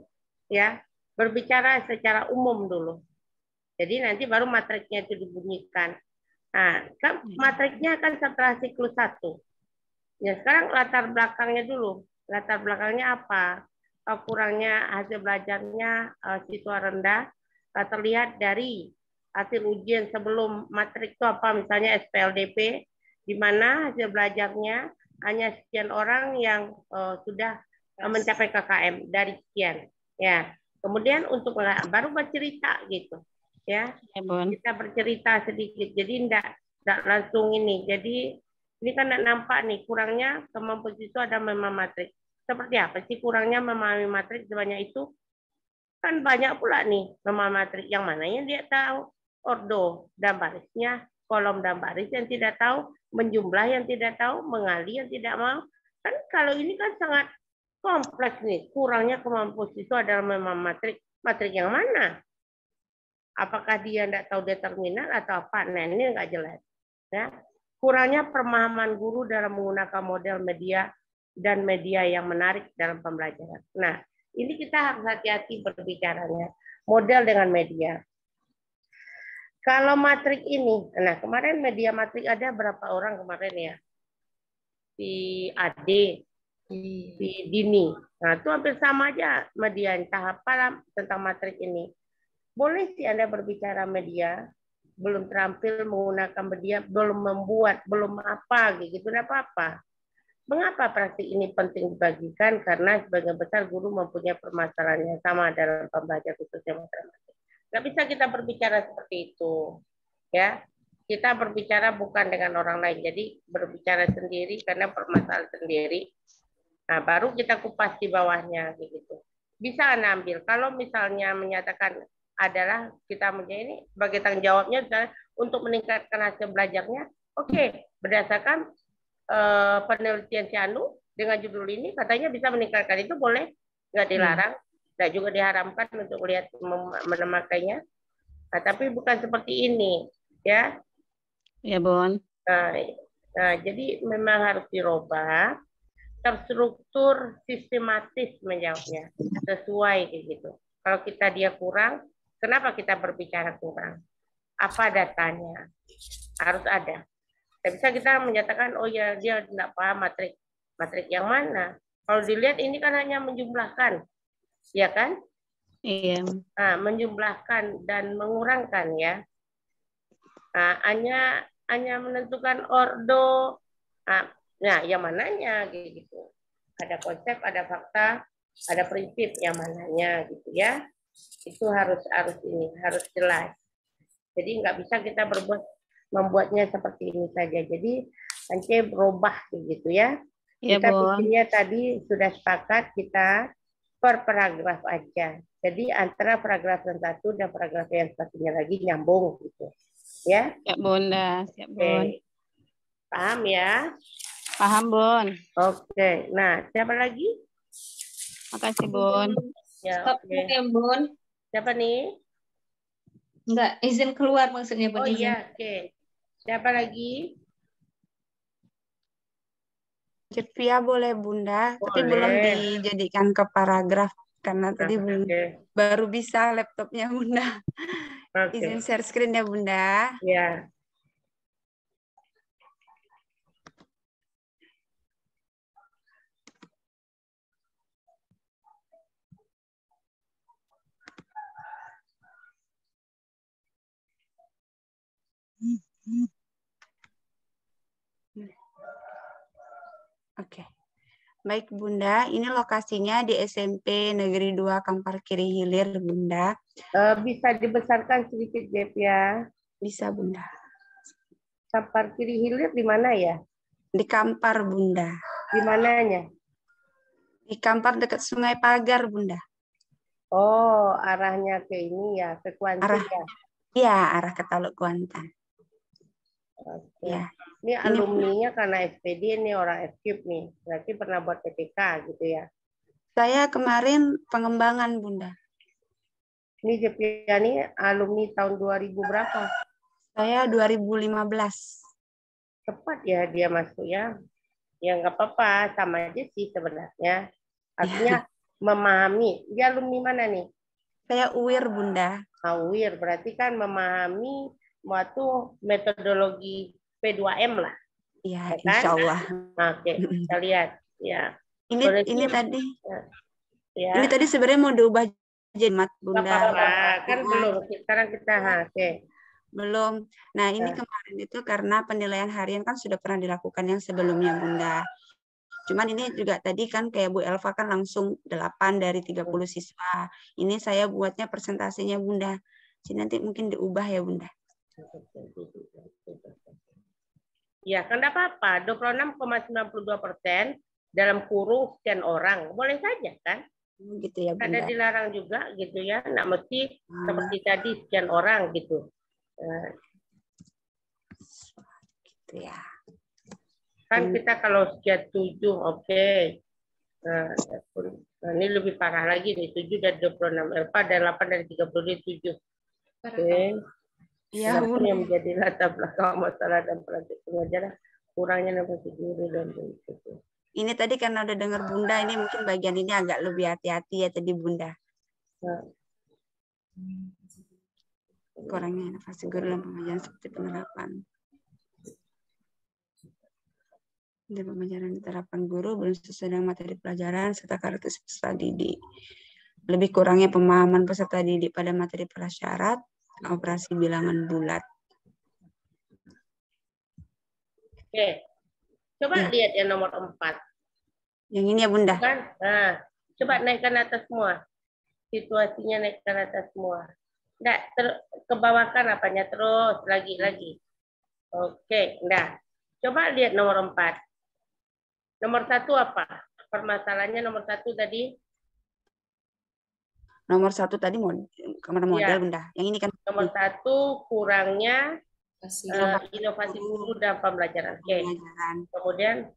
ya. Berbicara secara umum dulu. Jadi nanti baru matriknya itu dibunyikan. Nah, kan matriknya kan setelah siklus 1. Ya, sekarang latar belakangnya dulu. Latar belakangnya apa? Kurangnya hasil belajarnya siswa rendah terlihat dari hasil ujian sebelum matrik itu apa, misalnya SPLDP, di mana hasil belajarnya hanya sekian orang yang sudah mencapai KKM dari sekian. Ya, kemudian untuk baru bercerita gitu, ya. Kita bercerita sedikit, jadi enggak langsung ini. Jadi ini kan nampak nih kurangnya kemampuan siswa ada memahami matrik. Seperti apa sih kurangnya memahami matrik sebanyak itu? Kan banyak pula nih memahami matrik, yang mana yang dia tahu, ordo dan barisnya, kolom dan baris yang tidak tahu, menjumlah yang tidak tahu, mengali yang tidak mau. Kan kalau ini kan sangat kompleks nih, kurangnya kemampuan siswa dalam memahami matrik. Matrik yang mana? Apakah dia tidak tahu determinan atau apa? Nah, ini nggak jelas. Ya. Kurangnya pemahaman guru dalam menggunakan model media dan media yang menarik dalam pembelajaran. Nah, ini kita harus hati-hati berbicaranya. Model dengan media. Kalau matrik ini, nah kemarin media matrik ada berapa orang kemarin ya? Si Ade, si Dini. Nah itu hampir sama aja media, entah apa tentang matrik ini. Boleh sih Anda berbicara media, belum terampil menggunakan media, belum membuat, belum apa gitu, tidak apa-apa. Mengapa praktik ini penting dibagikan? Karena sebagian besar guru mempunyai permasalahan yang sama dalam pembelajaran khususnya matematika. Nggak bisa kita berbicara seperti itu, ya. Kita berbicara bukan dengan orang lain, jadi berbicara sendiri karena permasalahan sendiri. Nah, baru kita kupas di bawahnya, gitu. Bisa Anda ambil. Kalau misalnya menyatakan adalah kita ini sebagai tanggung jawabnya untuk meningkatkan hasil belajarnya, oke, berdasarkan penelitian si Anu dengan judul ini katanya bisa meningkatkan, itu boleh, nggak dilarang. Dan juga diharamkan untuk lihat memakainya. Nah, tapi bukan seperti ini, ya. Ya, Bon. Nah, jadi memang harus dirubah, terstruktur, sistematis menjawabnya, sesuai gitu. Kalau dia kurang, kenapa kita berbicara kurang? Apa datanya? Harus ada. Tidak bisa kita menyatakan, oh ya dia tidak paham matrik. Matrik yang mana? Kalau dilihat ini kan hanya menjumlahkan. Ya kan? Iya. Nah, menjumlahkan dan mengurangkan ya. Nah, hanya menentukan ordo. Nah, yang mananya gitu. Ada konsep, ada fakta, ada prinsip yang mananya gitu ya. Itu harus jelas. Jadi nggak bisa kita membuatnya seperti ini saja. Jadi nanti berubah gitu ya. Kita bikinnya tadi sudah sepakat kita per paragraf aja. Jadi antara paragraf yang satu dan paragraf yang satunya lagi nyambung gitu. Ya? Siap, Bunda. Siap, Bon. Paham ya? Paham, Bon. Oke. Nah, siapa lagi? Makasih, Bon. Ya, oke. Bon. Siapa nih? Enggak, izin keluar maksudnya, Bon. Oh iya, oke. Siapa lagi? Via boleh Bunda, boleh. Tapi belum dijadikan ke paragraf karena tadi belum baru bisa laptopnya Bunda. Izin share screen ya Bunda. Ya. Oke. Baik Bunda, ini lokasinya di SMP Negeri 2 Kampar Kiri Hilir Bunda. Bisa dibesarkan sedikit Jep ya? Bisa Bunda. Kampar Kiri Hilir di mana ya? Di Kampar Bunda. Di mananya? Di Kampar dekat Sungai Pagar Bunda. Oh, arahnya ke ini ya, ke Kuantan ya? Iya, arah ke Taluk Kuantan. Oke. Ya. Ini alumninya karena SPD nih, orang FKIP nih. Berarti pernah buat PTK gitu ya? Saya kemarin pengembangan Bunda. Ini Jepiani alumni tahun 2000 berapa? Saya 2015. Cepat ya dia masuk ya. Ya nggak apa-apa, sama aja sih sebenarnya. Artinya memahami. Dia alumni mana nih? Saya UIR Bunda. UIR berarti kan memahami suatu metodologi P2M lah. Iya, kan? Insya Allah. Oke, kita lihat. Ya. Ini tadi. Ya. Ini tadi sebenarnya mau diubah jadi mat Bunda. Apa-apa, kan belum. Sekarang kita oke. Belum. Nah, ini kemarin itu karena penilaian harian kan sudah pernah dilakukan yang sebelumnya Bunda. Cuman ini juga tadi kan kayak Bu Elva kan langsung 8 dari 30 siswa. Ini saya buatnya presentasinya Bunda. Jadi nanti mungkin diubah ya Bunda. Ya, kan enggak apa-apa. 26,92% dalam kurung sekian orang. Boleh saja kan? Gitu ya Bunda. Ada dilarang juga gitu ya. Nggak mesti seperti tadi sekian orang gitu. Gitu ya. Kan kita kalau sekian 7, oke. Nah, ini lebih parah lagi nih. 7 dari 26. Elva dan 8 dari 30, 7. Oke. Iya, Bunda. Yang menjadi latar belakang masalah dan praktik pengajaran kurangnya nafsu guru dan begitu. Ini tadi karena udah dengar Bunda, ini mungkin bagian ini agak lebih hati-hati ya tadi Bunda. Kurangnya inovasi guru dalam pengajaran seperti penerapan. Di pembelajaran diterapkan guru belum sesuai dengan materi pelajaran serta karakteristik peserta didik. Lebih kurangnya pemahaman peserta didik pada materi prasyarat, operasi bilangan bulat. Oke, coba lihat yang nomor 4. Yang ini ya Bunda. Kan? Nah, coba naikkan atas semua. Situasinya naikkan atas semua. Enggak, kebawahkan apanya terus lagi. Oke, enggak. Coba lihat nomor 4. Nomor 1 apa? Permasalahannya nomor 1 tadi? Nomor 1 tadi kamar model Ya. Bunda. Yang ini kan. Nomor 1 kurangnya inovasi guru dan pembelajaran. Oke. Kemudian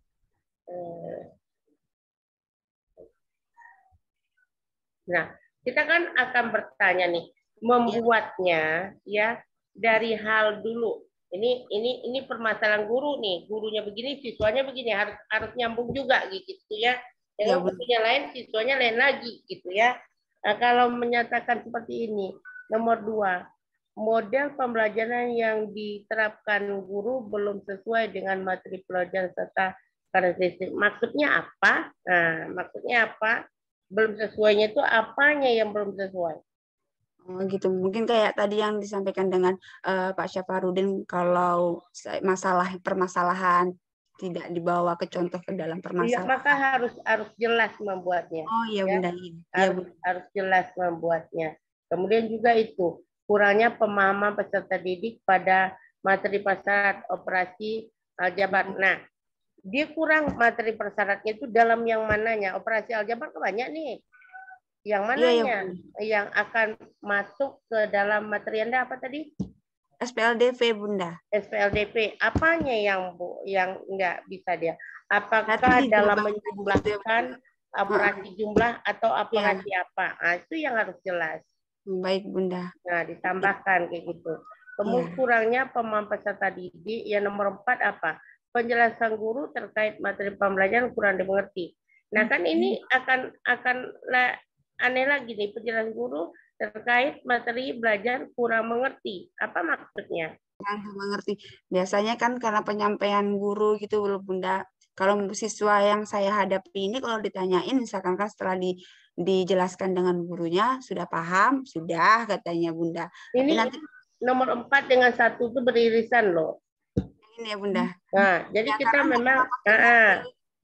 nah, kita kan akan bertanya nih, membuatnya ya dari hal dulu. Ini permasalahan guru nih, gurunya begini, siswanya begini, harus nyambung juga gitu ya. Yang gurunya lain, siswanya lain lagi gitu ya. Nah, kalau menyatakan seperti ini, nomor 2, model pembelajaran yang diterapkan guru belum sesuai dengan materi pelajaran serta karakteristik. Maksudnya apa? Nah, maksudnya apa? Belum sesuainya itu apanya yang belum sesuai? Oh gitu, mungkin kayak tadi yang disampaikan dengan Pak Syafarudin, kalau permasalahan tidak dibawa ke contoh ke dalam permasalahan. Iya, maka harus jelas membuatnya. Oh iya Bunda. Ya, harus jelas membuatnya. Kemudian juga itu kurangnya pemahaman peserta didik pada materi prasyarat operasi aljabar. Nah, dia kurang materi prasyaratnya itu dalam yang mananya? Operasi aljabar banyak nih. Yang mananya? Yang akan masuk ke dalam materi Anda apa tadi? SPLDP Bunda. SPLDP. Apanya yang enggak bisa dia? Apakah dalam menjumlahkan operasi jumlah atau operasi apa? Nah, itu yang harus jelas. Baik Bunda. Nah, ditambahkan kayak gitu. Kemudian kurangnya pemahaman peserta didik. Yang nomor 4 apa? Penjelasan guru terkait materi pembelajaran kurang dimengerti. Nah, kan ini akan aneh lagi nih, penjelasan guru terkait materi belajar kurang mengerti. Apa maksudnya? Kurang mengerti. Biasanya kan karena penyampaian guru gitu Bunda. Kalau siswa yang saya hadapi ini kalau ditanyain misalkan kan setelah dijelaskan dengan gurunya sudah paham, sudah katanya Bunda. Ini tapi nanti nomor 4 dengan 1 itu beririsan loh. Ini ya Bunda. Nah, jadi ya, kita memang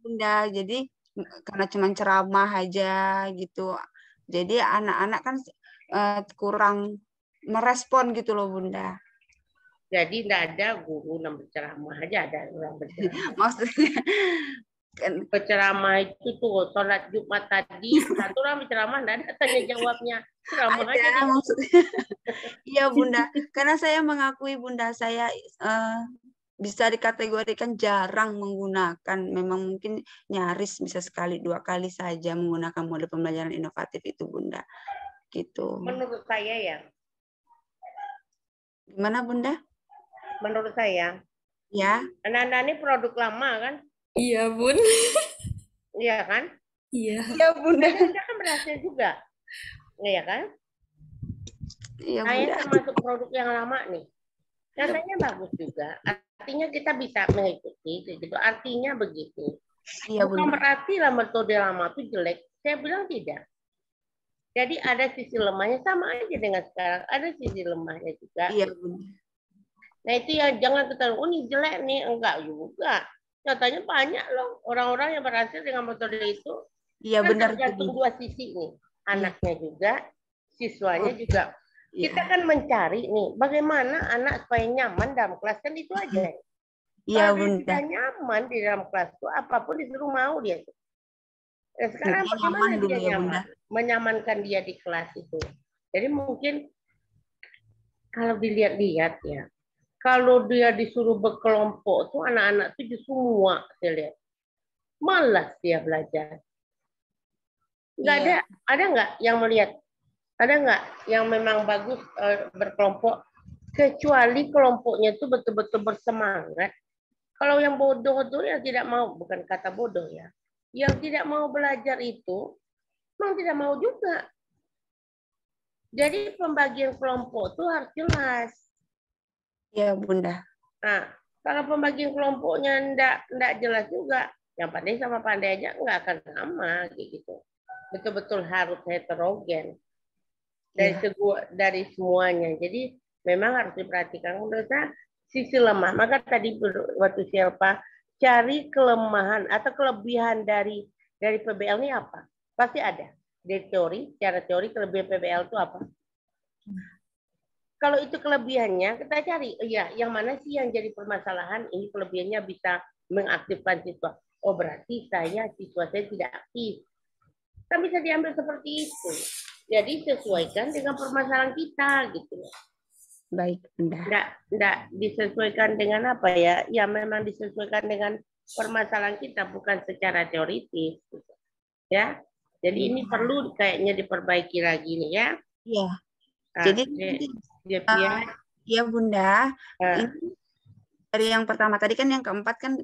Bunda, jadi karena cuma ceramah aja gitu. Jadi anak-anak kan kurang merespon gitu loh Bunda. Jadi tidak ada guru yang berceramah aja, ada orang berceramah. Maksudnya kan berceramah itu tuh sholat Jumat tadi satu orang berceramah tidak ada tanya jawabnya, ceramah aja. Maksudnya iya Bunda, karena saya mengakui Bunda saya bisa dikategorikan jarang menggunakan, memang mungkin nyaris bisa sekali 2 kali saja menggunakan model pembelajaran inovatif itu Bunda. Gitu. Menurut saya ya. Gimana Bunda? Menurut saya. Ya. Anak-anak ini produk lama kan? Iya Bun. Iya kan? Iya. Iya Bunda. Kita kan berhasil juga. Iya kan? Iya Saya Bunda. termasuk produk yang lama nih. Katanya bagus juga. Artinya kita bisa mengikuti gitu. Artinya begitu. Iya, bukan berarti lah metode lama itu jelek. Saya bilang tidak. Jadi ada sisi lemahnya sama aja dengan sekarang. Ada sisi lemahnya juga. Iya Bunda. Nah itu yang jangan kita, oh ini jelek nih. Enggak juga. Nyatanya banyak loh orang-orang yang berhasil dengan metode itu. Iya kan benar. Tergantung 2 sisi nih. Anaknya juga, siswanya juga. Kita kan mencari nih, bagaimana anak supaya nyaman dalam kelas, kan itu aja. Iya Kalau Bunda. dia nyaman di dalam kelas itu, apapun disuruh mau dia. Nah, sekarang bagaimana dia nyaman? Menyamankan dia di kelas itu. Jadi mungkin kalau dilihat-lihat ya, kalau dia disuruh berkelompok tuh anak-anak itu semua saya lihat malas dia belajar. Nggak ada nggak yang melihat? Ada nggak yang memang bagus berkelompok? Kecuali kelompoknya itu betul-betul bersemangat. Kalau yang bodoh itu yang tidak mau, bukan kata bodoh ya, yang tidak mau belajar itu memang tidak mau juga. Jadi pembagian kelompok tuh harus jelas. Iya, Bunda. Nah, kalau pembagian kelompoknya enggak jelas juga, yang pandai sama pandai aja nggak akan sama gitu. Betul-betul harus heterogen dari semuanya. Jadi memang harus diperhatikan menurut saya sisi lemah. Maka tadi waktu siapa cari kelemahan atau kelebihan dari PBL ini apa? Pasti ada. Dari teori, secara teori kelebihan PBL itu apa? Kalau itu kelebihannya, kita cari, ya, yang mana sih yang jadi permasalahan? Ini kelebihannya bisa mengaktifkan siswa. Oh, berarti siswa saya tidak aktif. Kan bisa diambil seperti itu. Jadi sesuaikan dengan permasalahan kita, gitu. Baik, Bunda. Enggak disesuaikan dengan apa ya? Ya memang disesuaikan dengan permasalahan kita, bukan secara teoritis. Gitu. Ya, jadi ini perlu kayaknya diperbaiki lagi nih ya. Iya. Nah, Jadi ya Bunda, ini dari yang pertama tadi kan, yang keempat kan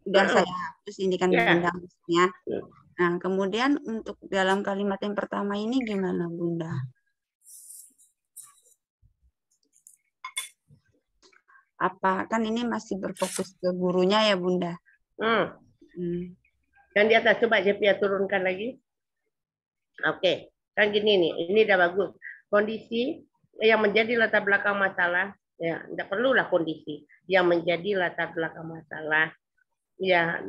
udah saya hapus ini kan Bunda maksudnya. Nah, kemudian untuk dalam kalimat yang pertama ini gimana Bunda? Apa kan ini masih berfokus ke gurunya ya Bunda? Yang di atas coba Jepia turunkan lagi. Oke, kan gini nih, ini udah bagus. Kondisi yang menjadi latar belakang masalah, ya tidak perlulah kondisi. Yang menjadi latar belakang masalah, ya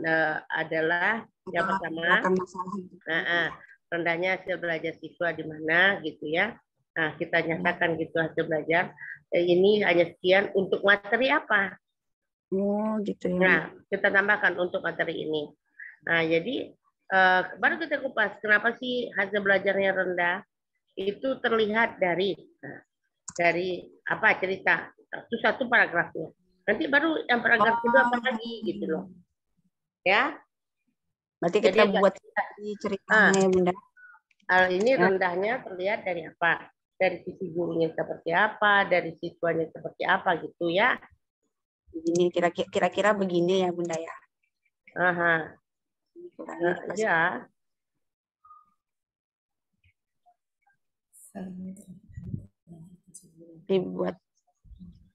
adalah yang pertama, rendahnya hasil belajar siswa di mana gitu ya. Nah, kita nyatakan gitu hasil belajar. Ini hanya sekian untuk materi apa? Oh, gitu ya. Nah, kita tambahkan untuk materi ini. Nah, jadi baru kita kupas kenapa sih hasil belajarnya rendah. Itu terlihat dari apa cerita. Itu satu paragrafnya. Nanti baru yang paragraf kedua apa lagi gitu loh. Ya. Berarti kita buat ceritanya ya Bunda. Hal ini rendahnya terlihat dari apa? Dari sisi gurunya seperti apa, dari siswanya seperti apa gitu ya. Begini kira-kira begini ya Bunda ya. Aha. Ya. Dibuat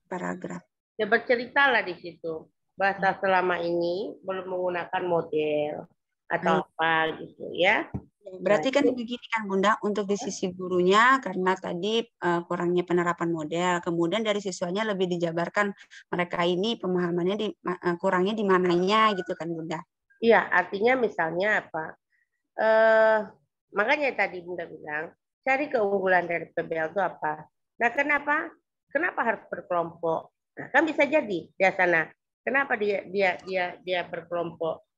paragraf. Ya berceritalah di situ. Bahasa selama ini belum menggunakan model atau apa gitu ya. Berarti kan begini kan Bunda, untuk di sisi gurunya karena tadi kurangnya penerapan model, kemudian dari siswanya lebih dijabarkan mereka ini pemahamannya kurangnya di mananya gitu kan Bunda. Iya, artinya misalnya apa? Makanya tadi Bunda bilang cari keunggulan dari PBL itu apa? Nah, kenapa harus berkelompok? Nah, kan bisa jadi di sana. Kenapa dia berkelompok?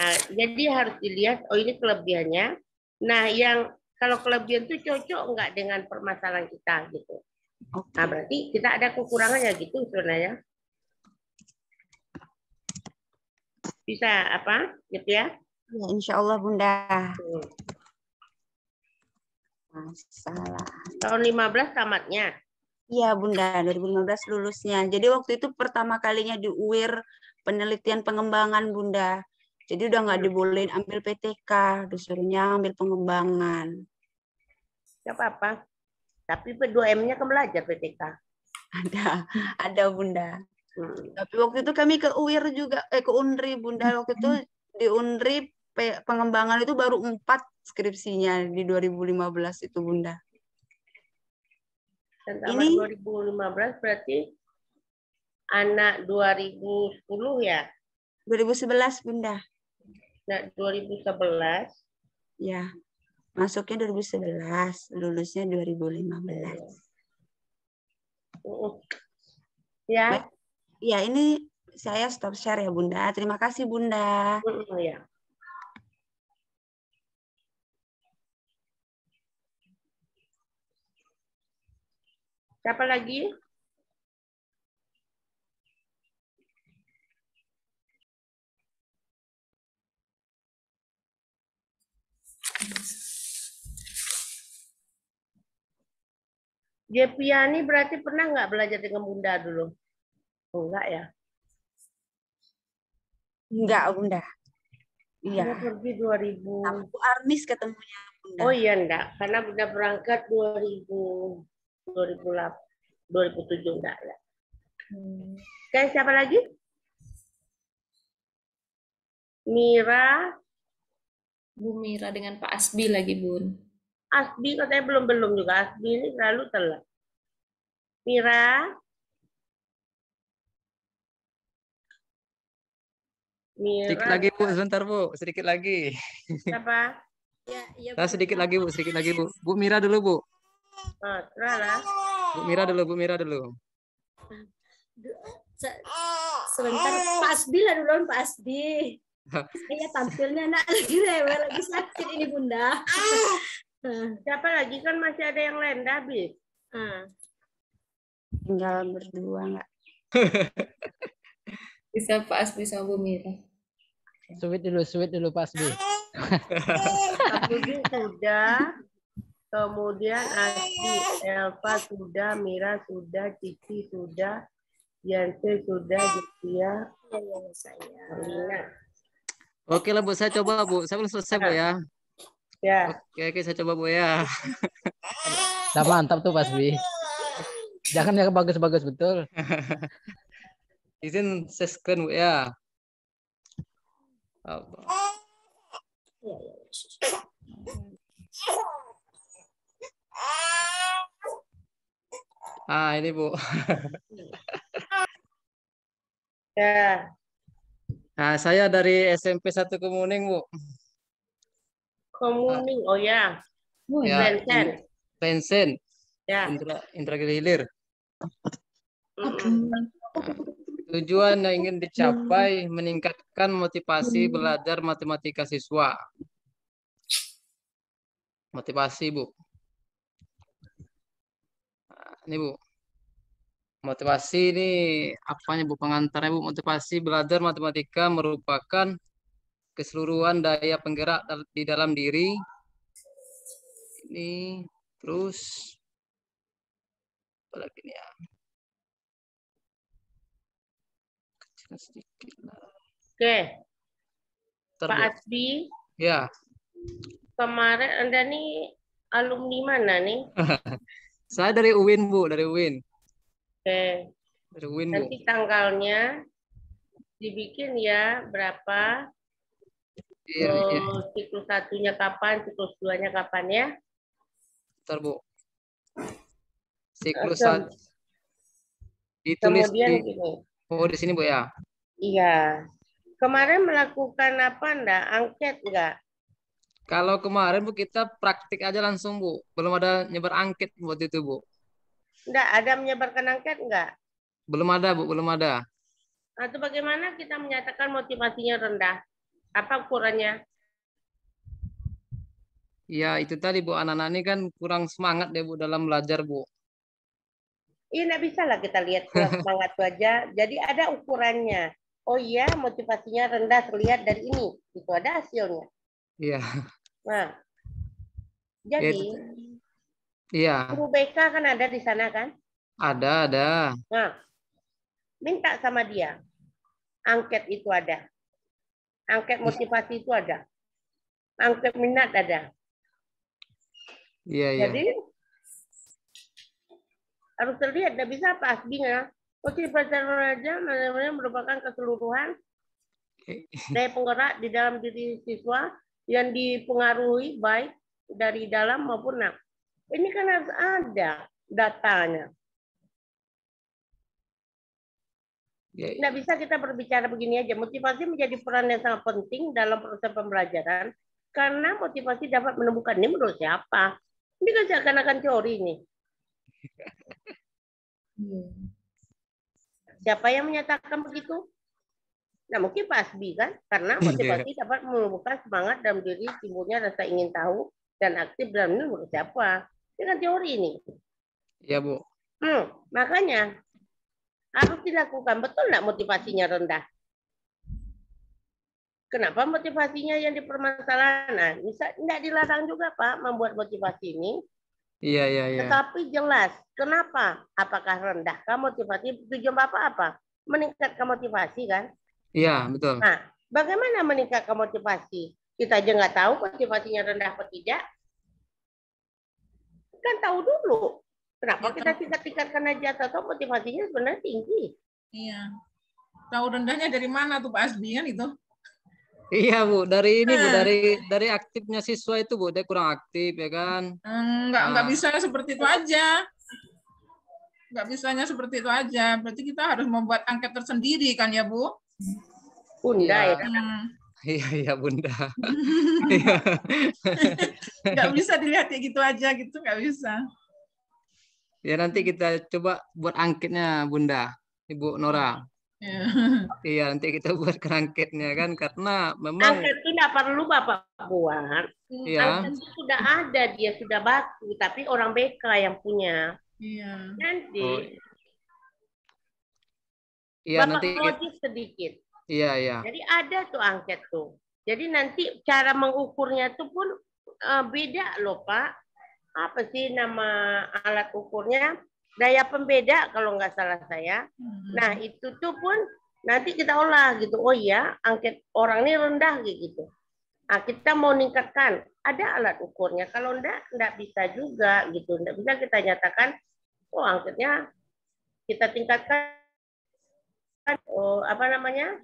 Nah, jadi harus dilihat, oh ini kelebihannya. Nah, yang kalau kelebihan itu cocok enggak dengan permasalahan kita gitu. Nah, berarti kita ada kekurangannya gitu sebenarnya. Bisa apa? Gitu ya? Ya, insya Allah Bunda. Masalah. Tahun 15 tamatnya. Iya Bunda, 2015 lulusnya. Jadi waktu itu pertama kalinya di UIR penelitian pengembangan Bunda. Jadi udah nggak dibolehin ambil PTK, disuruhnya ambil pengembangan. Gak apa-apa. Tapi P2M-nya kan belajar PTK. Ada Bunda. Tapi waktu itu kami ke UIR juga, ke UNRI Bunda. Waktu itu di UNRI pengembangan itu baru 4 skripsinya di 2015 itu Bunda. Dan tamat 2015 berarti anak 2010 ya? 2011 Bunda. Nah, 2011. Ya, masuknya 2011, lulusnya 2015. Ya. Ya, ini saya stop share ya Bunda. Terima kasih Bunda. Ya. Siapa lagi? Jepiani berarti pernah nggak belajar dengan Bunda dulu? Enggak ya? Enggak Bunda. Iya. Dia pergi 2000. Bu Armis ketemunya Oh iya enggak, karena Bunda berangkat 2007 enggak ya. Oke, siapa lagi? Mira. Bu Mira dengan Pak Asbi lagi, Bun. Asbi katanya belum juga. Asbi ini selalu telat. Mira. Sedikit lagi Bu, sebentar Bu, sedikit lagi. Siapa? Nah, sedikit lagi Bu. Bu Mira dulu Bu. Terus. Bu Mira dulu. Sebentar, Pak Asbi lah dulu, Pak Asbi. Saya tampilnya lagi rewel, lagi sakit ini Bunda. Siapa lagi, kan masih ada yang lain dah habis. Tinggal berdua nggak? Bisa Pak Asbi sama Bu Mira. Sweet dulu Pak Asbi. Asbi sudah, kemudian Asbi, Elva sudah, Mira sudah, Cici sudah, Yanse sudah, Julia, saya. Oke lah Bu, saya coba Bu. Saya belum selesai Bu ya. Ya. Oke, saya coba Bu ya. Udah mantap tuh Pak Asbi. Jangan yang bagus-bagus betul. Izin share screen Bu ya. Ini Bu. Ya. Nah, saya dari SMP 1 Kemuning Bu. Kemuning, oh ya. Ya, Vincent. Ya. Indra Hilir. Tujuan yang ingin dicapai meningkatkan motivasi belajar matematika siswa. Motivasi Bu. Nah, ini Bu. Motivasi ini apanya Bu, pengantarnya Bu? Motivasi belajar matematika merupakan keseluruhan daya penggerak di dalam diri. Ini terus apa lagi nih ya? Sedikit lah. Oke. Pak Asbi. Ya. Kemarin Anda nih alumni mana nih? Saya dari UIN Bu, dari UIN. Oke. Dari UIN Bu. Nanti tanggalnya dibikin ya berapa? Iya. Siklus 1-nya kapan, siklus 2-nya kapan ya? Bentar Bu. Siklus 1 ditulis kemudian di gini. Oh, di sini Bu ya? Iya. Kemarin melakukan apa enggak? Angket enggak? Kalau kemarin Bu kita praktik aja langsung Bu. Belum ada nyebar angket buat itu Bu. Enggak ada menyebarkan angket enggak? Belum ada Bu, belum ada. Atau bagaimana kita menyatakan motivasinya rendah? Apa ukurannya? Ya itu tadi Bu, anak-anak ini kan kurang semangat deh Bu dalam belajar Bu. Iya, nggak bisa lah kita lihat semangat aja. Jadi ada ukurannya. Oh iya, motivasinya rendah terlihat dari ini. Itu ada hasilnya. Iya. Nah, jadi iya. guru BK kan ada di sana kan? Ada. Nah, minta sama dia. Angket itu ada. Angket motivasi itu ada. Angket minat ada. Iya. Jadi harus terlihat, tidak bisa apa aslinya. Motivasi belajar merupakan keseluruhan daya penggerak di dalam diri siswa yang dipengaruhi baik dari dalam maupun luar. Ini kan harus ada datanya. Tidak bisa kita berbicara begini aja. Motivasi menjadi peran yang sangat penting dalam proses pembelajaran karena motivasi dapat menemukan ini menurut siapa? Ini kan seakan-akan teori nih. Siapa yang menyatakan begitu? Nah, mungkin Pak Asbi kan, karena motivasi dapat menumbuhkan semangat dalam diri, timbulnya rasa ingin tahu dan aktif dalam ini menurut siapa? Ini kan teori ini. Iya Bu. Makanya harus dilakukan. Betul nggak motivasinya rendah? Kenapa motivasinya yang dipermasalahan? Nah, bisa nggak dilarang juga Pak membuat motivasi ini. Iya. Tetapi jelas, kenapa? Apakah rendahkah motivasi? Tujuan Bapak apa? Meningkatkan motivasi kan? Iya, betul. Nah, bagaimana meningkatkan motivasi? Kita aja nggak tahu motivasinya rendah atau tidak. kan tahu dulu. Kenapa kita tingkat-tingkatkan aja atau motivasinya sebenarnya tinggi. Iya. Tahu rendahnya dari mana tuh Pak Asbi kan itu? Iya Bu, dari ini Bu, dari aktifnya siswa itu Bu, dia kurang aktif ya kan? Enggak bisa seperti itu aja. Enggak bisanya seperti itu aja. Berarti kita harus membuat angket tersendiri kan ya Bu? Bunda ya. Iya Bunda. Nggak bisa dilihat kayak gitu aja gitu, nggak bisa. Ya nanti kita coba buat angketnya Bunda, Ibu Nora. Iya nanti kita buat angketnya kan, karena memang angket itu nggak perlu Bapak buat. Iya. Angket itu sudah ada, dia sudah baku, tapi orang BK yang punya. Iya. Nanti. Iya Bapak nanti. modif sedikit. Iya. Jadi ada tuh angket tuh. Jadi nanti cara mengukurnya itu pun beda loh Pak. Apa sih nama alat ukurnya? Daya pembeda kalau nggak salah saya. Nah itu tuh pun nanti kita olah gitu. Oh iya, angket orang ini rendah gitu. Nah kita mau meningkatkan. Ada alat ukurnya. Kalau enggak bisa juga gitu. Enggak bisa kita nyatakan, oh angketnya kita tingkatkan. Oh, apa namanya?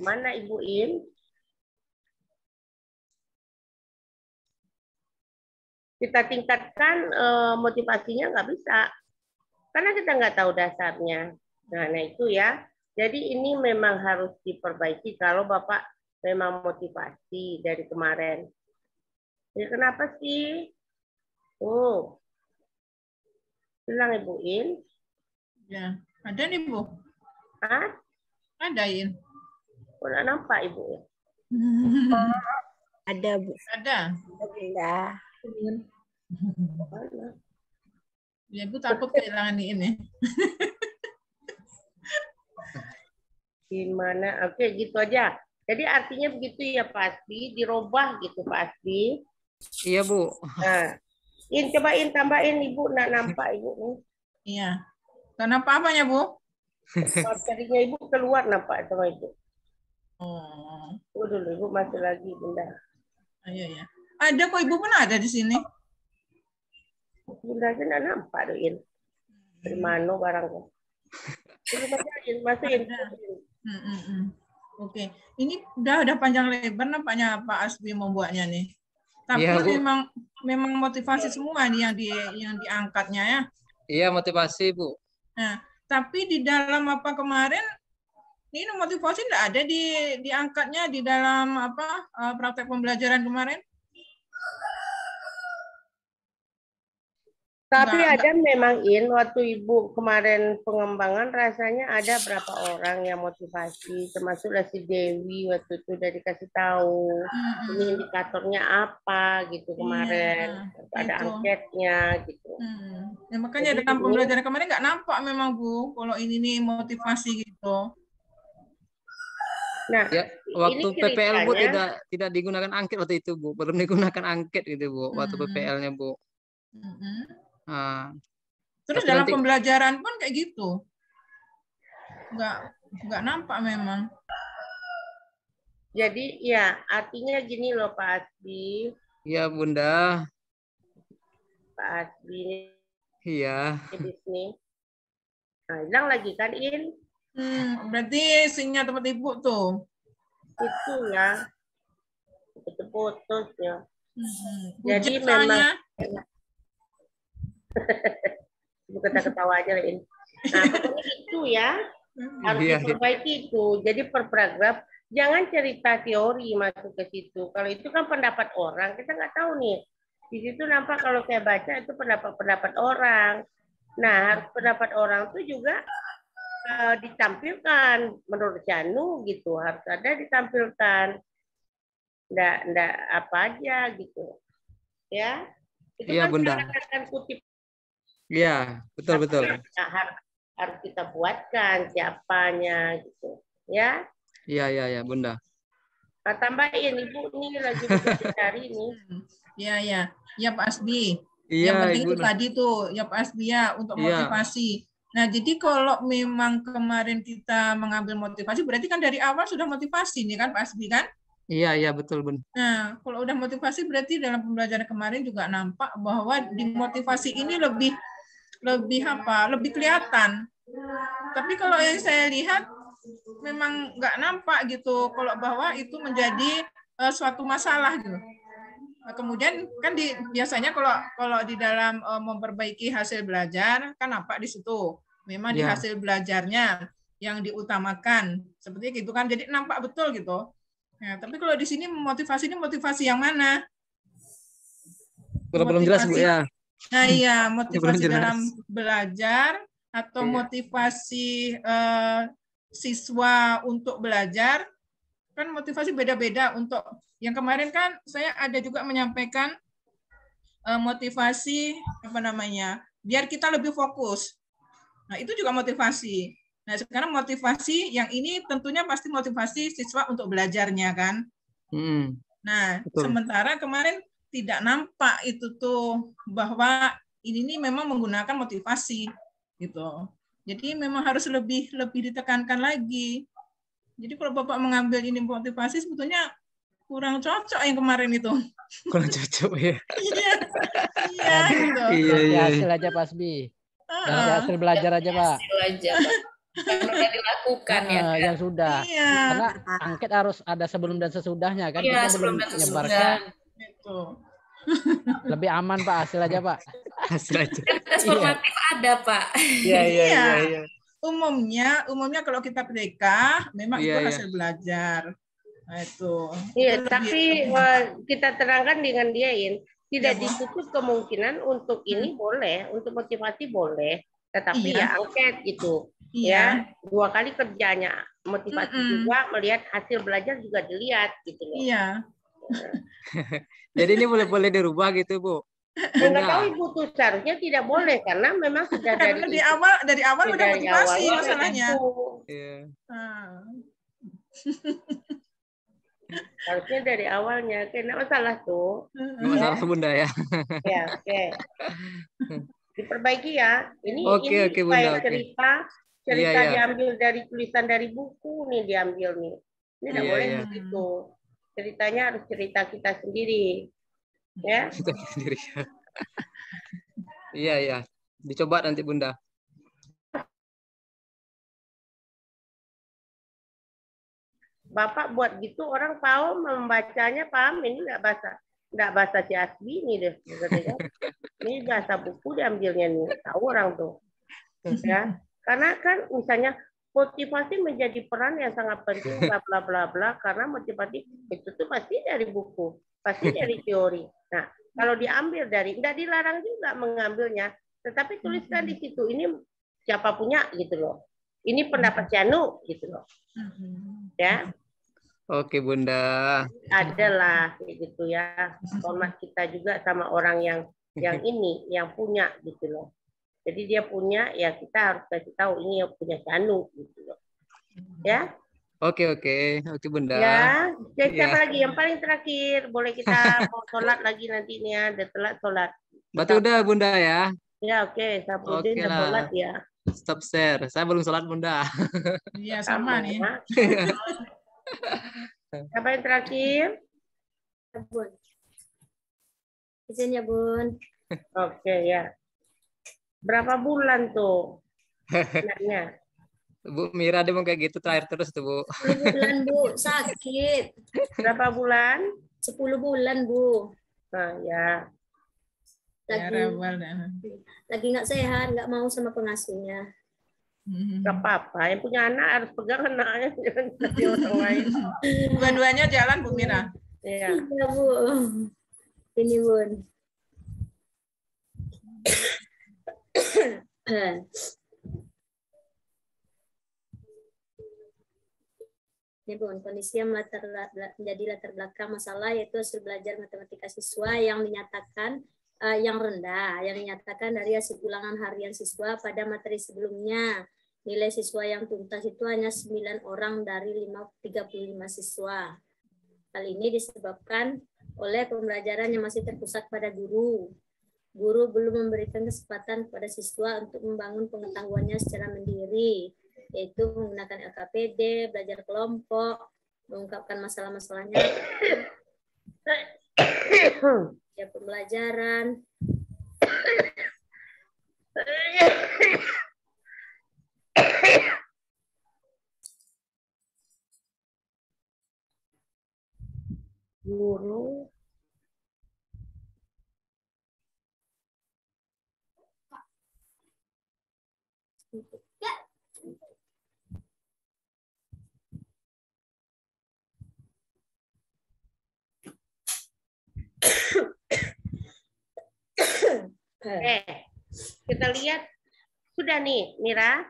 Mana Ibu In? Kita tingkatkan motivasinya nggak bisa. Karena kita nggak tahu dasarnya. Nah itu ya. Jadi ini memang harus diperbaiki kalau Bapak memang motivasi dari kemarin. Jadi kenapa sih? Oh. Bilang Ibu In. Ya, ada nih Bu. Hah? Ada In. Kok nggak nampak Ibu ya? Ada Bu. Ada. Bunda. Ya Bu takut kehilangan ini. Gimana? Oke, gitu aja. Jadi artinya begitu ya Pak Asbi, dirubah gitu Pak Asbi. Iya Bu. Nah, cobain tambahin Ibu, nggak nampak Ibu. Iya. Nggak nampak apanya Bu? Materinya Ibu keluar nampak sama Ibu. Oh. Dulu Ibu masih lagi Bunda. Iya ya. Ada kok Ibu pun ada di sini. Bunda aja nggak nampak Doin. Dari mana barangnya? Masukin. Oke, ini udah panjang lebar nampaknya Pak Asbi membuatnya nih. Tapi ya, memang motivasi semua nih yang diangkatnya ya. Iya motivasi Bu. Nah, tapi di dalam apa kemarin ini motivasi tidak ada diangkatnya di dalam apa praktek pembelajaran kemarin. Tapi ada memang In waktu Ibu kemarin pengembangan rasanya ada berapa orang yang motivasi, termasuklah si Dewi waktu itu udah dikasih tahu ini indikatornya apa gitu kemarin, ada angketnya gitu. Ya, makanya dalam pembelajaran kemarin nggak nampak memang Bu kalau ini nih motivasi gitu. Nah, ya, waktu PPL Bu tidak digunakan angket waktu itu Bu, belum digunakan angket gitu Bu waktu PPL-nya Bu. Nah, terus dalam pembelajaran pun kayak gitu, nggak nampak memang. Jadi ya artinya gini loh Pak Asbi. Iya Bunda. Pak Asbi. Iya. Di sini. Nah, hilang lagi kan In? Berarti sinyal tempat Ibu tuh. Itu ya. Itu putus ya. Jadi memang. Bukan ketawa aja lain. Nah, pokoknya itu ya. Harus diperbaiki itu. Jadi per paragraf jangan cerita teori masuk ke situ. Kalau itu kan pendapat orang, kita nggak tahu nih. Di situ nampak kalau saya baca itu pendapat orang. Nah, pendapat orang itu juga ditampilkan menurut Janu gitu. Harus ada ditampilkan. Nggak apa aja gitu. Ya. Itu kan Bunda. Katakan kutip. Iya, betul. Harus kita buatkan siapanya gitu, ya. Iya, Bunda. Nah, tambahin Ibu ini lagi cari nih. Iya, Pak Asbi. Iya, yang penting Ibu. Itu tadi tuh, ya Pak Asbi ya untuk motivasi. Nah, jadi kalau memang kemarin kita mengambil motivasi, berarti kan dari awal sudah motivasi nih kan Pak Asbi kan? Iya betul Bun. Nah, kalau udah motivasi berarti dalam pembelajaran kemarin juga nampak bahwa di motivasi ini lebih kelihatan. Tapi kalau yang saya lihat memang nggak nampak gitu kalau bahwa itu menjadi suatu masalah gitu. Nah, kemudian kan biasanya kalau di dalam memperbaiki hasil belajar kan nampak di situ memang di hasil belajarnya yang diutamakan seperti itu kan, jadi nampak betul gitu. Nah, tapi kalau di sini motivasi ini motivasi yang mana? Belum jelas Bu ya. Nah iya, motivasi dalam belajar atau motivasi siswa untuk belajar kan motivasi beda-beda. Untuk yang kemarin kan saya ada juga menyampaikan motivasi biar kita lebih fokus. Nah itu juga motivasi. Nah sekarang motivasi yang ini tentunya pasti motivasi siswa untuk belajarnya kan. Nah betul. Sementara kemarin tidak nampak itu tuh bahwa ini memang menggunakan motivasi gitu. Jadi memang harus lebih ditekankan lagi. Jadi kalau Bapak mengambil ini motivasi sebetulnya kurang cocok yang kemarin itu. Kurang cocok ya. Iya gitu. Iya. Hasil aja Pak Asbi. Hasil belajar aja Pak. Hasil aja Pak. Yang sudah dilakukan ya kan? Yang sudah. Iya. Karena angket harus ada sebelum dan sesudahnya kan. Iya, kita belum menyebarkan. Itu. Lebih aman Pak, hasil aja Pak. Hasil aja. Tes formatif ada Pak. Iya. Umumnya kalau kita PDK memang itu hasil belajar. Nah, itu. Iya, tapi kita terangkan dengan dia tidak ditutup kemungkinan untuk ini boleh, untuk motivasi boleh, tetapi ya angket gitu. Ya, 2 kali kerjanya motivasi juga, melihat hasil belajar juga dilihat gitu loh. Iya. Jadi ini boleh dirubah gitu Bu? Enggak tahu Ibu tuh seharusnya tidak boleh karena memang sudah dari awal udah motivasi masalahnya. Iya. Harusnya dari awalnya, kena masalah tuh. Masalah Bunda ya. Ya, oke. Diperbaiki ya. Ini Bunda. Cerita diambil dari tulisan dari buku nih diambil nih. Ini tidak boleh begitu. Ceritanya harus cerita kita sendiri. Ya. Kita sendiri. Iya. Dicoba nanti Bunda. Bapak buat gitu orang tahu membacanya paham, ini nggak bahasa si Asbi ini deh. Ini bahasa buku diambilnya nih, tahu orang tuh. Ya. Karena kan misalnya motivasi menjadi peran yang sangat penting bla bla bla bla, karena motivasi itu tuh pasti dari buku, pasti dari teori. Nah, kalau diambil dari, enggak dilarang juga mengambilnya, tetapi tuliskan di situ ini siapa punya gitu loh. Ini pendapat Janu gitu loh. Ya. Oke Bunda. Adalah gitu ya. Hormat kita juga sama orang yang yang punya gitu loh. Jadi dia punya, ya kita harus kasih tahu ini yang punya Janu gitu loh. Ya. Oke Bunda. Ya, siapa lagi yang paling terakhir? Boleh kita mau sholat lagi nanti nih ya, udah telat sholat. Berarti udah Bunda ya. Ya oke, Sapudin udah sholat ya. Stop share, saya belum sholat Bunda. Iya sama nih. Siapa yang terakhir? Bun. Izin ya Bun. Oke ya. Berapa bulan tuh? Anaknya? Bu Mira dia mau kayak gitu terakhir terus tuh Bu. 10 bulan Bu, sakit. Berapa bulan? 10 bulan Bu. Nah ya. Lagi nggak sehat, nggak mau sama pengasuhnya. Gak apa-apa, yang punya anak harus pegang anaknya, jangan kasih orang lain. Dua-duanya jalan Bu Mira. Iya Bu. Ini Bun. Ini Bun, kondisi yang menjadi latar belakang masalah yaitu hasil belajar matematika siswa yang dinyatakan yang rendah, yang dinyatakan dari hasil ulangan harian siswa pada materi sebelumnya. Nilai siswa yang tuntas itu hanya 9 orang dari 35 siswa. Hal ini disebabkan oleh pembelajaran yang masih terpusat pada guru. Guru belum memberikan kesempatan kepada siswa untuk membangun pengetahuannya secara mandiri, yaitu menggunakan LKPD, belajar kelompok, mengungkapkan masalah-masalahnya, ya pembelajaran, guru kita lihat sudah nih, Mira.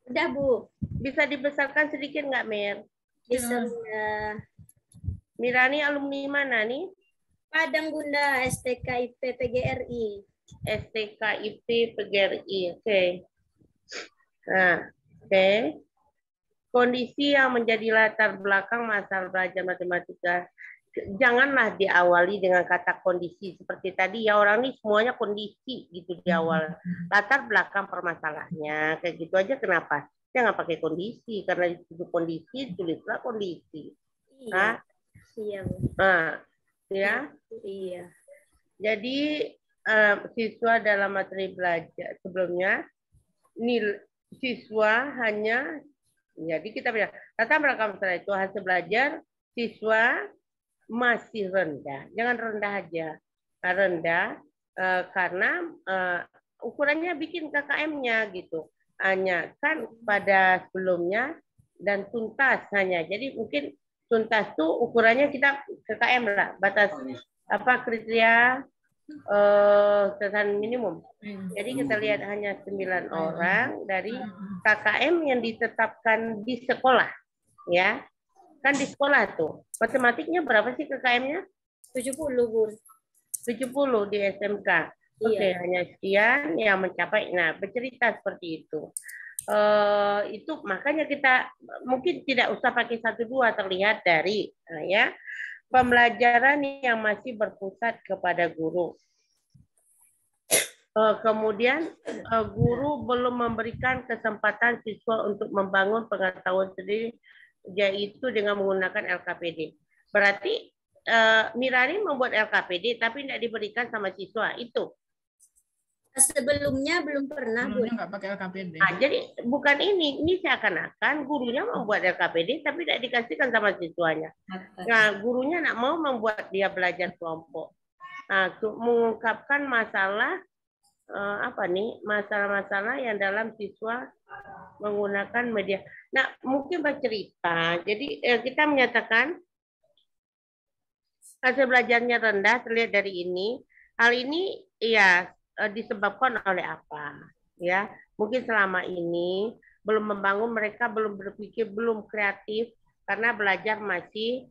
Udah, Bu. Bisa dibesarkan sedikit nggak, Mir? Bisa. Mira nih alumni mana nih? Padang, Bunda, STKIP PGRI. STKIP PGRI, oke. Nah, oke. Kondisi yang menjadi latar belakang masalah belajar matematika. Janganlah diawali dengan kata kondisi seperti tadi ya, orang ini semuanya kondisi gitu di awal. Latar belakang permasalahannya kayak gitu aja, kenapa? Jangan pakai kondisi, karena itu kondisi, tulislah kondisi. Iya. Iya. Nah, ya. Iya. Jadi siswa dalam materi belajar sebelumnya siswa hanya, jadi kita bilang latar belakang masalah itu hasil belajar siswa masih rendah, jangan rendah aja, rendah karena ukurannya bikin KKM-nya gitu, hanya kan pada sebelumnya dan tuntas hanya, jadi mungkin tuntas tuh ukurannya kita KKM lah, batas apa kriteria kesan minimum. Jadi kita lihat hanya 9 orang dari KKM yang ditetapkan di sekolah, ya. Kan di sekolah tuh. Matematiknya berapa sih KKM-nya? 70, Bun. 70 di SMK. Oke, hanya sekian yang mencapai. Nah, bercerita seperti itu. Itu makanya kita mungkin tidak usah pakai 1-2, terlihat dari ya pembelajaran yang masih berpusat kepada guru. Kemudian guru belum memberikan kesempatan siswa untuk membangun pengetahuan sendiri, yaitu dengan menggunakan LKPD. Berarti Mirani membuat LKPD tapi tidak diberikan sama siswa itu. Sebelumnya belum pernah, Bu. Nggak pakai LKPD. Nah, jadi bukan ini seakan-akan gurunya membuat LKPD tapi tidak dikasihkan sama siswanya. Nah, gurunya tidak mau membuat dia belajar kelompok. Nah, mengungkapkan masalah masalah-masalah yang dalam siswa menggunakan media. Nah, mungkin bercerita. Jadi kita menyatakan hasil belajarnya rendah terlihat dari ini. Hal ini ya disebabkan oleh apa? Ya, mungkin selama ini belum membangun, mereka belum berpikir, belum kreatif karena belajar masih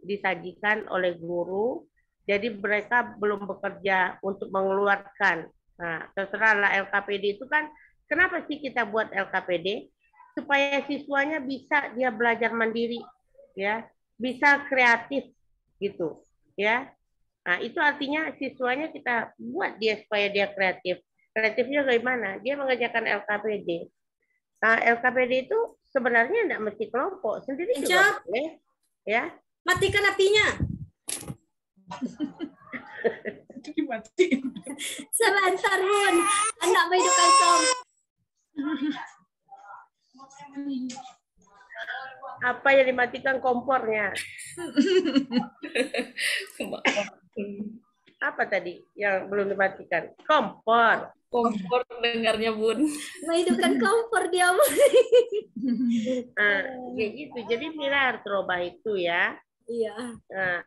disajikan oleh guru. Jadi mereka belum bekerja untuk mengeluarkan. Nah, terserahlah LKPD itu kan, kenapa sih kita buat LKPD? Supaya siswanya bisa dia belajar mandiri, ya, bisa kreatif gitu, ya. Nah, itu artinya siswanya kita buat dia supaya dia kreatif. Kreatifnya bagaimana? Dia mengerjakan LKPD. Nah, LKPD itu sebenarnya tidak mesti kelompok, sendiri juga boleh, ya. Matikan apinya. Dimatiin. Sebentar, Bun. Anak menghidupkan kompor. Apa yang dimatikan kompornya? Apa tadi yang belum dimatikan? Kompor. Kompor dengarnya, Bun. Menghidupkan kompor dia, Bun. Nah, kayak gitu. Jadi Mira harus rubah itu ya. Iya. Nah.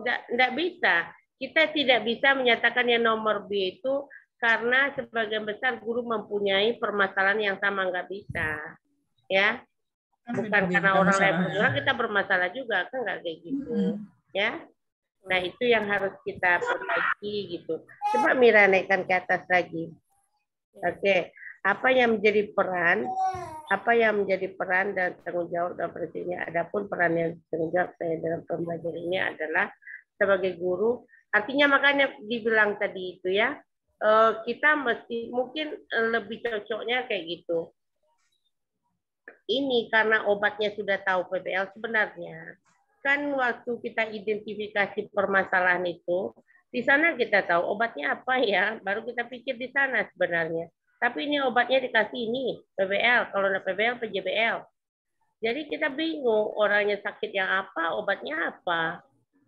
Tidak bisa. Kita tidak bisa menyatakan yang nomor B itu karena sebagian besar guru mempunyai permasalahan yang sama, nggak bisa. Ya. Bukan karena orang lain bermasalah, kita bermasalah juga, kan nggak kayak gitu. Ya. Nah, itu yang harus kita perbaiki gitu. Coba Mira naikkan ke atas lagi. Oke. Apa yang menjadi peran dan tanggung jawab dalam proses ini? Adapun peran yang tanggung jawab saya dalam pembelajaran ini adalah sebagai guru. Artinya makanya dibilang tadi itu ya, kita mesti mungkin lebih cocoknya kayak gitu. Ini karena obatnya sudah tahu PBL sebenarnya. Kan waktu kita identifikasi permasalahan itu, di sana kita tahu obatnya apa ya, baru kita pikir di sana sebenarnya. Tapi ini obatnya dikasih ini, PBL, kalau ada PBL, PJBL. Jadi kita bingung orangnya sakit yang apa, obatnya apa.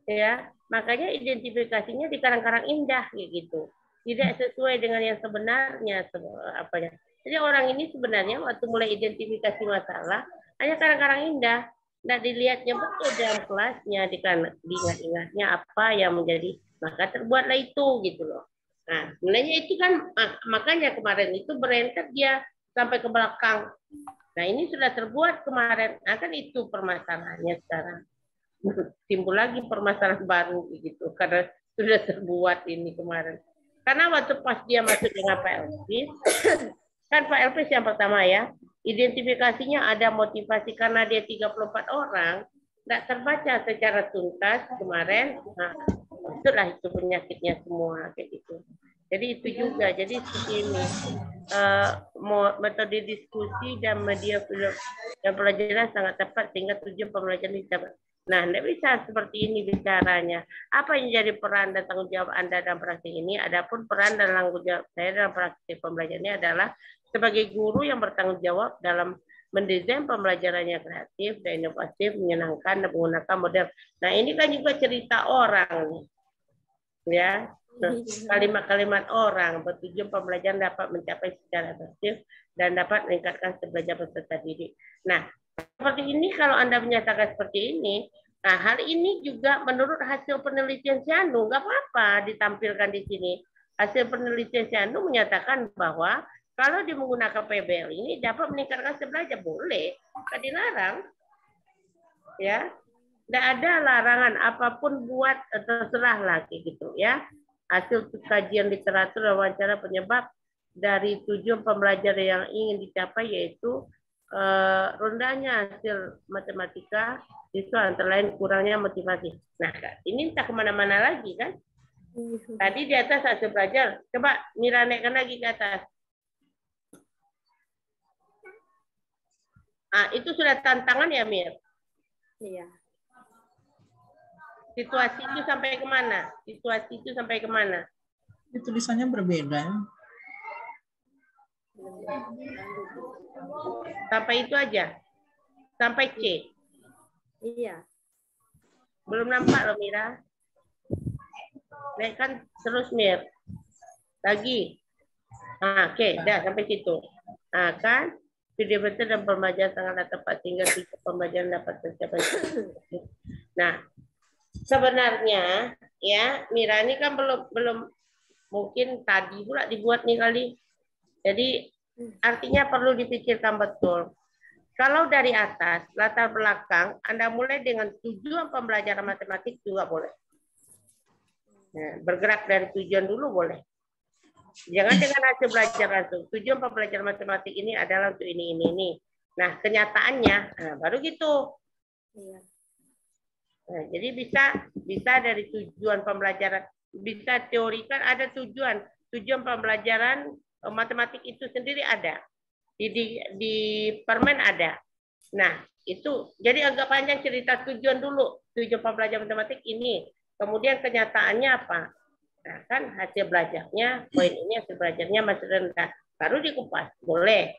Ya, makanya identifikasinya di karang-karang indah kayak gitu. Tidak sesuai dengan yang sebenarnya apanya. Jadi orang ini sebenarnya waktu mulai identifikasi masalah hanya karang-karang indah, tidak dilihatnya betul dalam kelasnya, diingat-ingatnya apa yang menjadi, maka terbuatlah itu gitu loh. Nah, sebenarnya itu kan makanya kemarin itu berentet dia sampai ke belakang. Nah, ini sudah terbuat kemarin. Nah, kan itu permasalahannya sekarang. Timbul lagi permasalahan baru gitu karena sudah terbuat ini kemarin. Karena waktu pas dia masuk dengan Pak Elvis, kan Pak Elvis yang pertama ya, identifikasinya ada motivasi karena dia 34 orang, tidak terbaca secara tuntas kemarin. Nah, itulah itu penyakitnya semua kayak gitu. Jadi itu juga, jadi seperti ini metode diskusi dan media dan pelajaran sangat tepat sehingga tujuan pembelajaran dicapai. Nah, tidak bisa seperti ini bicaranya. Apa yang jadi peran dan tanggung jawab Anda dalam praktik ini? Adapun peran dan tanggung jawab saya dalam praktik pembelajaran ini adalah sebagai guru yang bertanggung jawab dalam mendesain pembelajarannya kreatif dan inovatif, menyenangkan dan menggunakan model. Nah, ini kan juga cerita orang, ya. Kalimat-kalimat orang bertujuan pembelajaran dapat mencapai secara efektif dan dapat meningkatkan belajar peserta didik. Nah, seperti ini kalau Anda menyatakan seperti ini, nah hal ini juga menurut hasil penelitian Sianu, nggak apa-apa ditampilkan di sini. Hasil penelitian Sianu menyatakan bahwa kalau dia menggunakan PBL ini dapat meningkatkan belajar, boleh, nggak dilarang, ya. Tidak ada larangan apapun buat terserah lagi gitu ya. Hasil kajian literatur dan wawancara penyebab dari tujuan pembelajaran yang ingin dicapai yaitu rendahnya hasil matematika itu antara lain kurangnya motivasi. Nah, ini entah kemana-mana lagi kan? Tadi di atas hasil belajar. Coba Mira naikkan lagi ke atas. Ah, itu sudah tantangan ya, Mir? Iya. Situasi itu sampai kemana? Situasi itu sampai kemana? Itu tulisannya berbeda. Sampai itu aja? Sampai C? Iya. Belum nampak loh, Mira. Naikkan terus, Mir. Lagi. Nah, oke, dah sampai situ. Nah, kan? Video betul dan pembelajaran sangatlah tepat sehingga pembelajaran dapat tercapai. Nah, sebenarnya ya Mira ini kan belum mungkin tadi pula dibuat nih kali. Jadi artinya perlu dipikirkan betul. Kalau dari atas latar belakang Anda mulai dengan tujuan pembelajaran matematik juga boleh. Nah, bergerak dari tujuan dulu boleh. Jangan dengan hasil belajar langsung. Tujuan pembelajaran matematik ini adalah untuk ini. Nah, kenyataannya baru gitu. Iya. Nah, jadi bisa dari tujuan pembelajaran, bisa teorikan ada tujuan pembelajaran matematik itu sendiri ada di permen ada. Nah itu jadi agak panjang cerita tujuan dulu, tujuan pembelajaran matematik ini, kemudian kenyataannya apa? Nah kan hasil belajarnya poin ini hasil belajarnya masih rendah, baru dikupas boleh.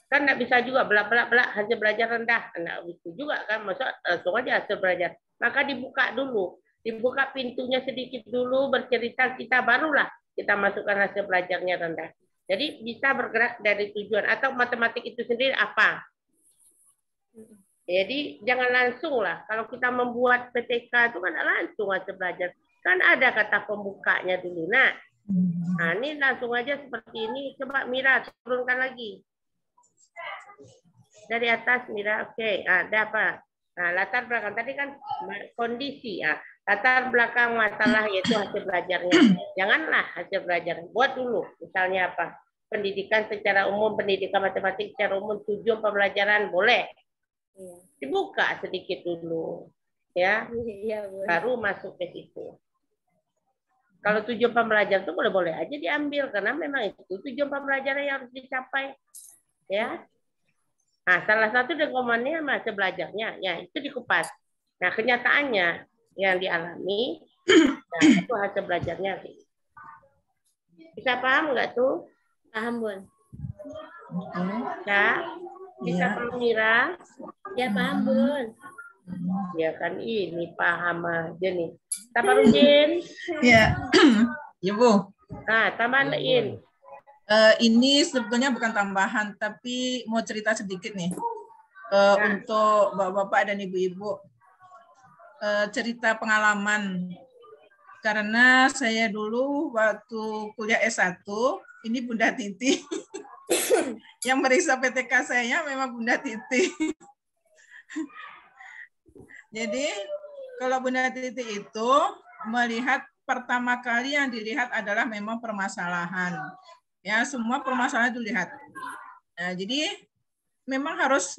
Kan nggak bisa juga belak hasil belajar rendah, nggak itu juga kan, masa langsung aja hasil belajar. Maka dibuka pintunya sedikit dulu, bercerita kita barulah kita masukkan hasil belajarnya rendah. Jadi bisa bergerak dari tujuan atau matematik itu sendiri apa. Jadi jangan langsung lah, kalau kita membuat PTK itu kan langsung hasil belajar. Kan ada kata pembukanya dulu. Nah ini langsung aja seperti ini. Coba Mira turunkan lagi. Dari atas Mira, oke. Ada apa? Nah, latar belakang tadi kan kondisi ya. Latar belakang masalah yaitu hasil belajarnya. Janganlah hasil belajar. Buat dulu. Misalnya apa? Pendidikan secara umum, pendidikan matematik secara umum, tujuan pembelajaran boleh. Dibuka sedikit dulu. Ya. Baru masuk ke situ. Kalau tujuan pembelajaran itu boleh-boleh aja diambil karena memang itu tujuan pembelajaran yang harus dicapai, ya. Nah, salah satu dokumennya masa belajarnya, ya itu dikupas. Nah, kenyataannya yang dialami, nah, itu hasil belajarnya. Bisa paham nggak tuh? Paham, Bun. Ya, bisa paham, Mira? Ya, paham, Bun. Ya kan ini paham aja nih. Tabarudin. Ya, ya Bu. Nah, tambahin. Ini sebetulnya bukan tambahan, tapi mau cerita sedikit nih untuk bapak-bapak dan ibu-ibu. Cerita pengalaman. Karena saya dulu waktu kuliah S1, ini Bunda Titi. Yang meriksa PTK saya memang Bunda Titi. Jadi kalau Bunda Titi itu melihat pertama kali yang dilihat adalah memang permasalahan. Ya, semua permasalahan dilihat. Nah, jadi memang harus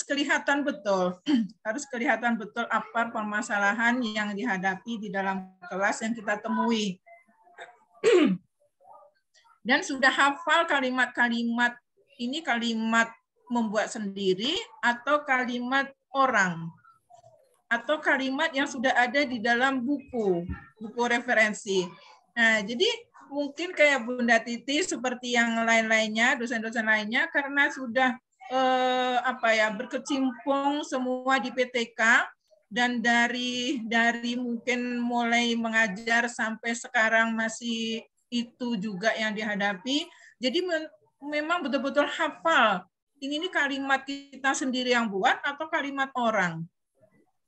kelihatan betul. Harus kelihatan betul apa permasalahan yang dihadapi di dalam kelas yang kita temui. Dan sudah hafal kalimat-kalimat ini, kalimat membuat sendiri atau kalimat orang atau kalimat yang sudah ada di dalam buku referensi. Nah, jadi mungkin kayak Bunda Titi seperti yang lain-lainnya, dosen-dosen lainnya karena sudah berkecimpung semua di PTK dan dari mungkin mulai mengajar sampai sekarang masih itu juga yang dihadapi. Jadi memang betul-betul hafal. Ini kalimat kita sendiri yang buat atau kalimat orang.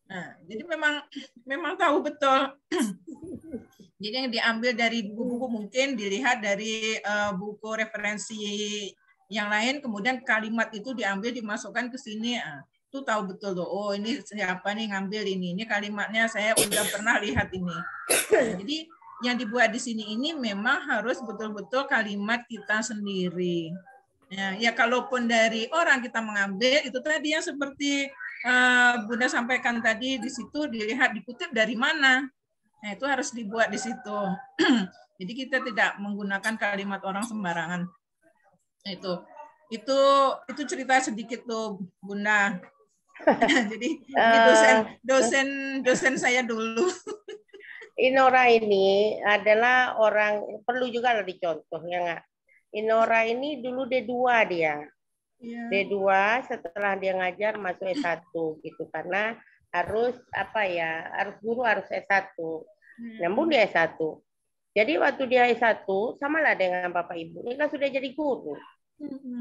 Nah, jadi memang tahu betul. Jadi yang diambil dari buku-buku mungkin dilihat dari buku referensi yang lain, kemudian kalimat itu diambil dimasukkan ke sini. Itu tahu betul tuh. Oh, ini siapa nih ngambil ini? Ini kalimatnya saya udah pernah lihat ini. Nah, jadi yang dibuat di sini ini memang harus betul-betul kalimat kita sendiri. Ya kalaupun dari orang kita mengambil itu tadi yang seperti Bunda sampaikan tadi, di situ dilihat dikutip dari mana. Nah, itu harus dibuat di situ. Jadi kita tidak menggunakan kalimat orang sembarangan. Nah, itu cerita sedikit tuh Bunda. Jadi ini dosen saya dulu. Inora ini adalah orang perlu juga dicontoh ya nggak? Inora ini dulu D2 dia. Yeah. D2 setelah dia ngajar masuk S1 gitu karena harus guru harus S1. Namun dia S1. Jadi waktu dia S1 samalah dengan Bapak Ibu. Ini kan sudah jadi guru.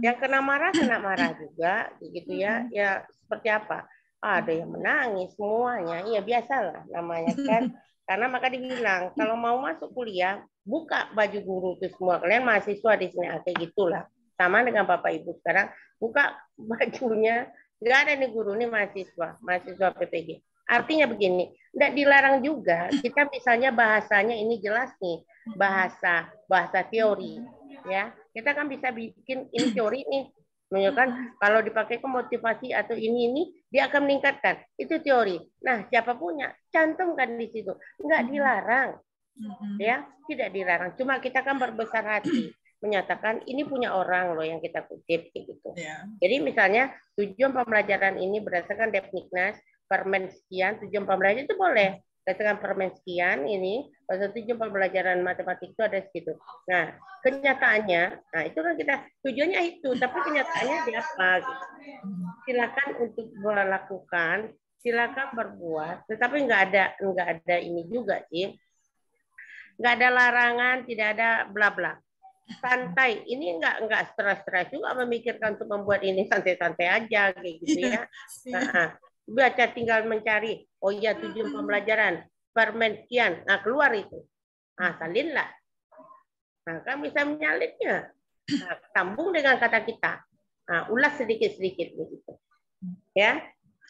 Yang kena marah juga gitu ya. Ya seperti apa? Ada yang menangis semuanya. Iya biasalah namanya kan. Karena maka dibilang kalau mau masuk kuliah buka baju guru itu semua. Kalian mahasiswa di sini kayak gitulah. Sama dengan Bapak Ibu sekarang buka bajunya. Nggak ada nih guru nih mahasiswa PPG. Artinya begini, tidak dilarang juga kita misalnya bahasanya ini jelas nih bahasa teori ya. Kita kan bisa bikin ini teori nih. Menunjukkan kalau dipakai ke motivasi atau ini dia akan meningkatkan. Itu teori. Nah, siapa punya cantumkan di situ. Enggak dilarang. Ya, tidak dilarang. Cuma kita kan berbesar hati menyatakan ini punya orang loh yang kita kutip gitu. Yeah. Jadi misalnya tujuan pembelajaran ini berdasarkan Depdiknas permen sekian, tujuan pembelajaran itu boleh. Berdasarkan permen sekian ini, pada tujuan pembelajaran matematik itu ada segitu. Nah, kenyataannya, nah itu kan kita tujuannya itu, tapi kenyataannya di apa? Gitu. Silakan untuk melakukan, silakan berbuat, tetapi nggak ada ini juga sih, nggak ada larangan, tidak ada bla bla. Santai, ini nggak stres juga memikirkan untuk membuat ini santai-santai aja kayak gitu ya. Nah, baca tinggal mencari, oh iya tujuan pembelajaran permen sekian, nah keluar itu, nah salinlah, nah kan bisa menyalinnya, nah, sambung dengan kata kita, nah ulas sedikit-sedikit begitu, ya,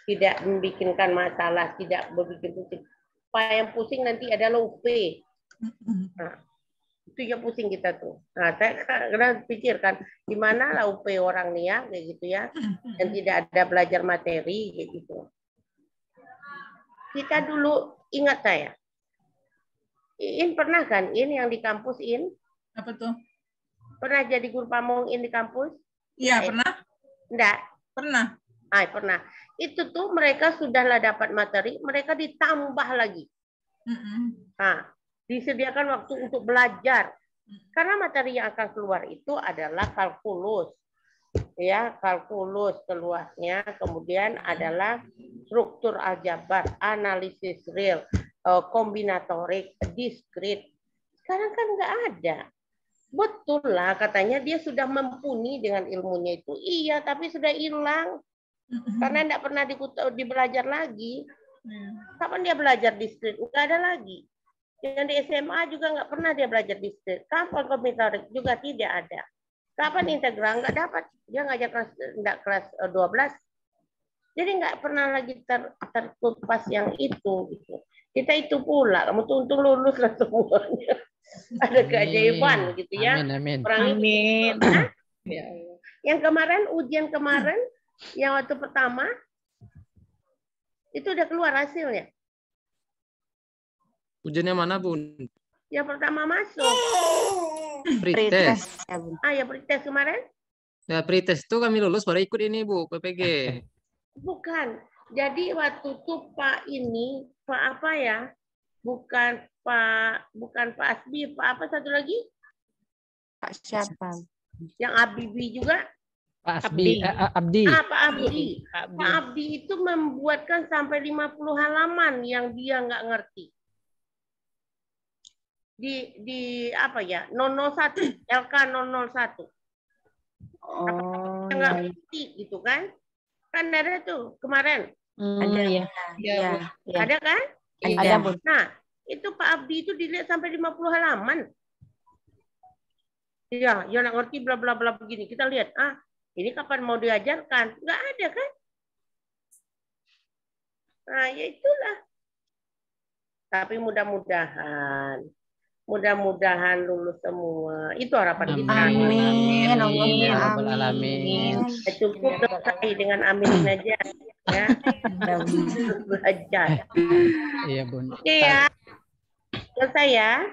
tidak membikinkan masalah, tidak berbikin pusing, apa yang pusing nanti adalah UP, nah, itu yang pusing kita tuh, nah saya kadang pikirkan di mana lah UP orang nih ya, kayak gitu ya, dan tidak ada belajar materi kayak gitu. Kita dulu ingat saya, In pernah kan? In yang di kampus In? Apa tuh? Pernah jadi guru pamong In di kampus? Iya, pernah. Enggak? Pernah. Pernah. Itu tuh mereka sudahlah dapat materi, mereka ditambah lagi. Nah, disediakan waktu untuk belajar. Karena materi yang akan keluar itu adalah kalkulus. Ya, kalkulus keluarnya, kemudian adalah struktur aljabar, analisis real, kombinatorik, diskrit. Sekarang kan nggak ada. Betul lah, katanya dia sudah mumpuni dengan ilmunya itu. Iya, tapi sudah hilang. Karena nggak pernah dibelajar lagi. Kapan dia belajar diskrit? Nggak ada lagi. Yang di SMA juga nggak pernah dia belajar diskrit. Kapan kombinatorik juga tidak ada. Kapan integral? Nggak dapat. Dia ngajar kelas 12. Jadi nggak pernah lagi terkupas yang itu. Gitu. Kita itu pula. Kamu tuh untung lulus lah semuanya. Ada keajaiban gitu ya. Amin. Amin. Ya. Yang kemarin, ujian kemarin, yang waktu pertama, itu udah keluar hasilnya. Ujiannya mana, Bun? Yang pertama masuk. Pretest. Ya pretest kemarin? Ya, pretest itu kami lulus baru ikut ini, Bu, PPG. Bukan. Jadi waktu itu Pak ini, Pak apa ya? Bukan Pak Asbi, Pak apa satu lagi? Pak siapa? Yang Abibi juga? Pak Asbi, Abdi. Pak Abdi. Pak Abdi itu membuatkan sampai 50 halaman yang dia nggak ngerti. Di apa ya? 001, LK 001. Nggak ngerti gitu kan? Kan ada tuh kemarin. Ada ya. Ada kan? Ada. Nah, itu Pak Abdi itu dilihat sampai 50 halaman. Iya, ya nggak ngerti bla bla bla begini. Kita lihat, ini kapan mau diajarkan? Nggak ada kan? Nah, ya itulah. Tapi mudah-mudahan lulus semua. Itu harapan kita. Amin. Amin. Cukup selesai dengan amin aja. Ya. Belajar. Iya, Bun. Oke ya. Selesai ya.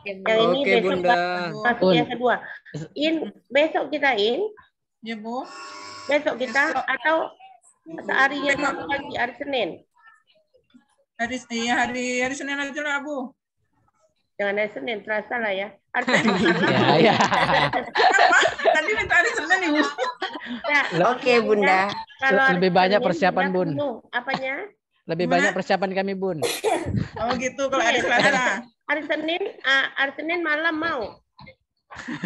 Yang ini Oke, besok Bunda. masuk yang kedua. Besok kita Ya, Bu. besok kita atau harinya satu lagi, hari Senin. Hari Senin aja lah, Bu. Jangan hari Senin, terasa lah ya. Hari Senin. Ya. Tadi minta hari Senin, Ibu. Nah, Oke, Bunda. Kalau Lebih banyak persiapan, Bun. Apanya? Lebih banyak persiapan kami, Bun. Oh gitu, kalau hari Selasa. Hari Senin malam mau.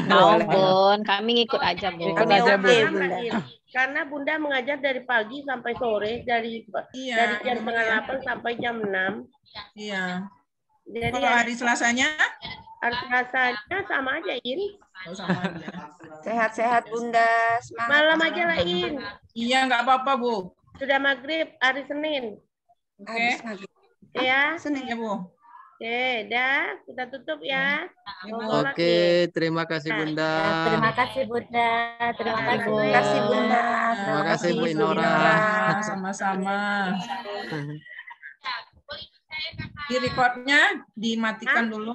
Mau, Bun. Kami ngikut aja, Bun. Ikut aja, Bun. Karena Bunda mengajar dari pagi sampai sore, dari jam 7:30 sampai jam 6. Iya. Jadi kalau hari Selasanya? Hari Selasanya sama aja, In. Sama aja. Sehat-sehat, Bunda. Semangat. Malam aja lah, In. Iya, nggak apa-apa, Bu. Sudah maghrib hari Senin. Oke. Ya. Senin. Ya, Bu. Oke, dah. Kita tutup ya. Oke, terima kasih, Bunda. Terima kasih, Bunda. Terima kasih, Bu. Terima kasih, Bunda. Terima kasih, Bu Inora. Sama-sama. Di recordnya dimatikan dulu.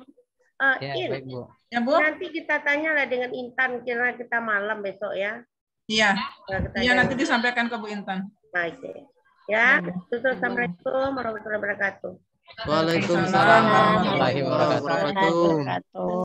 Ya, In, baik, Bu. Ya, Bu. nanti kita tanyalah dengan Intan kira kita malam besok ya. Iya. Iya, nanti disampaikan ke Bu Intan. Oke. Ya, tutup. Assalamualaikum warahmatullahi wabarakatuh. Waalaikumsalam warahmatullahi Wabarakatuh. wabarakatuh.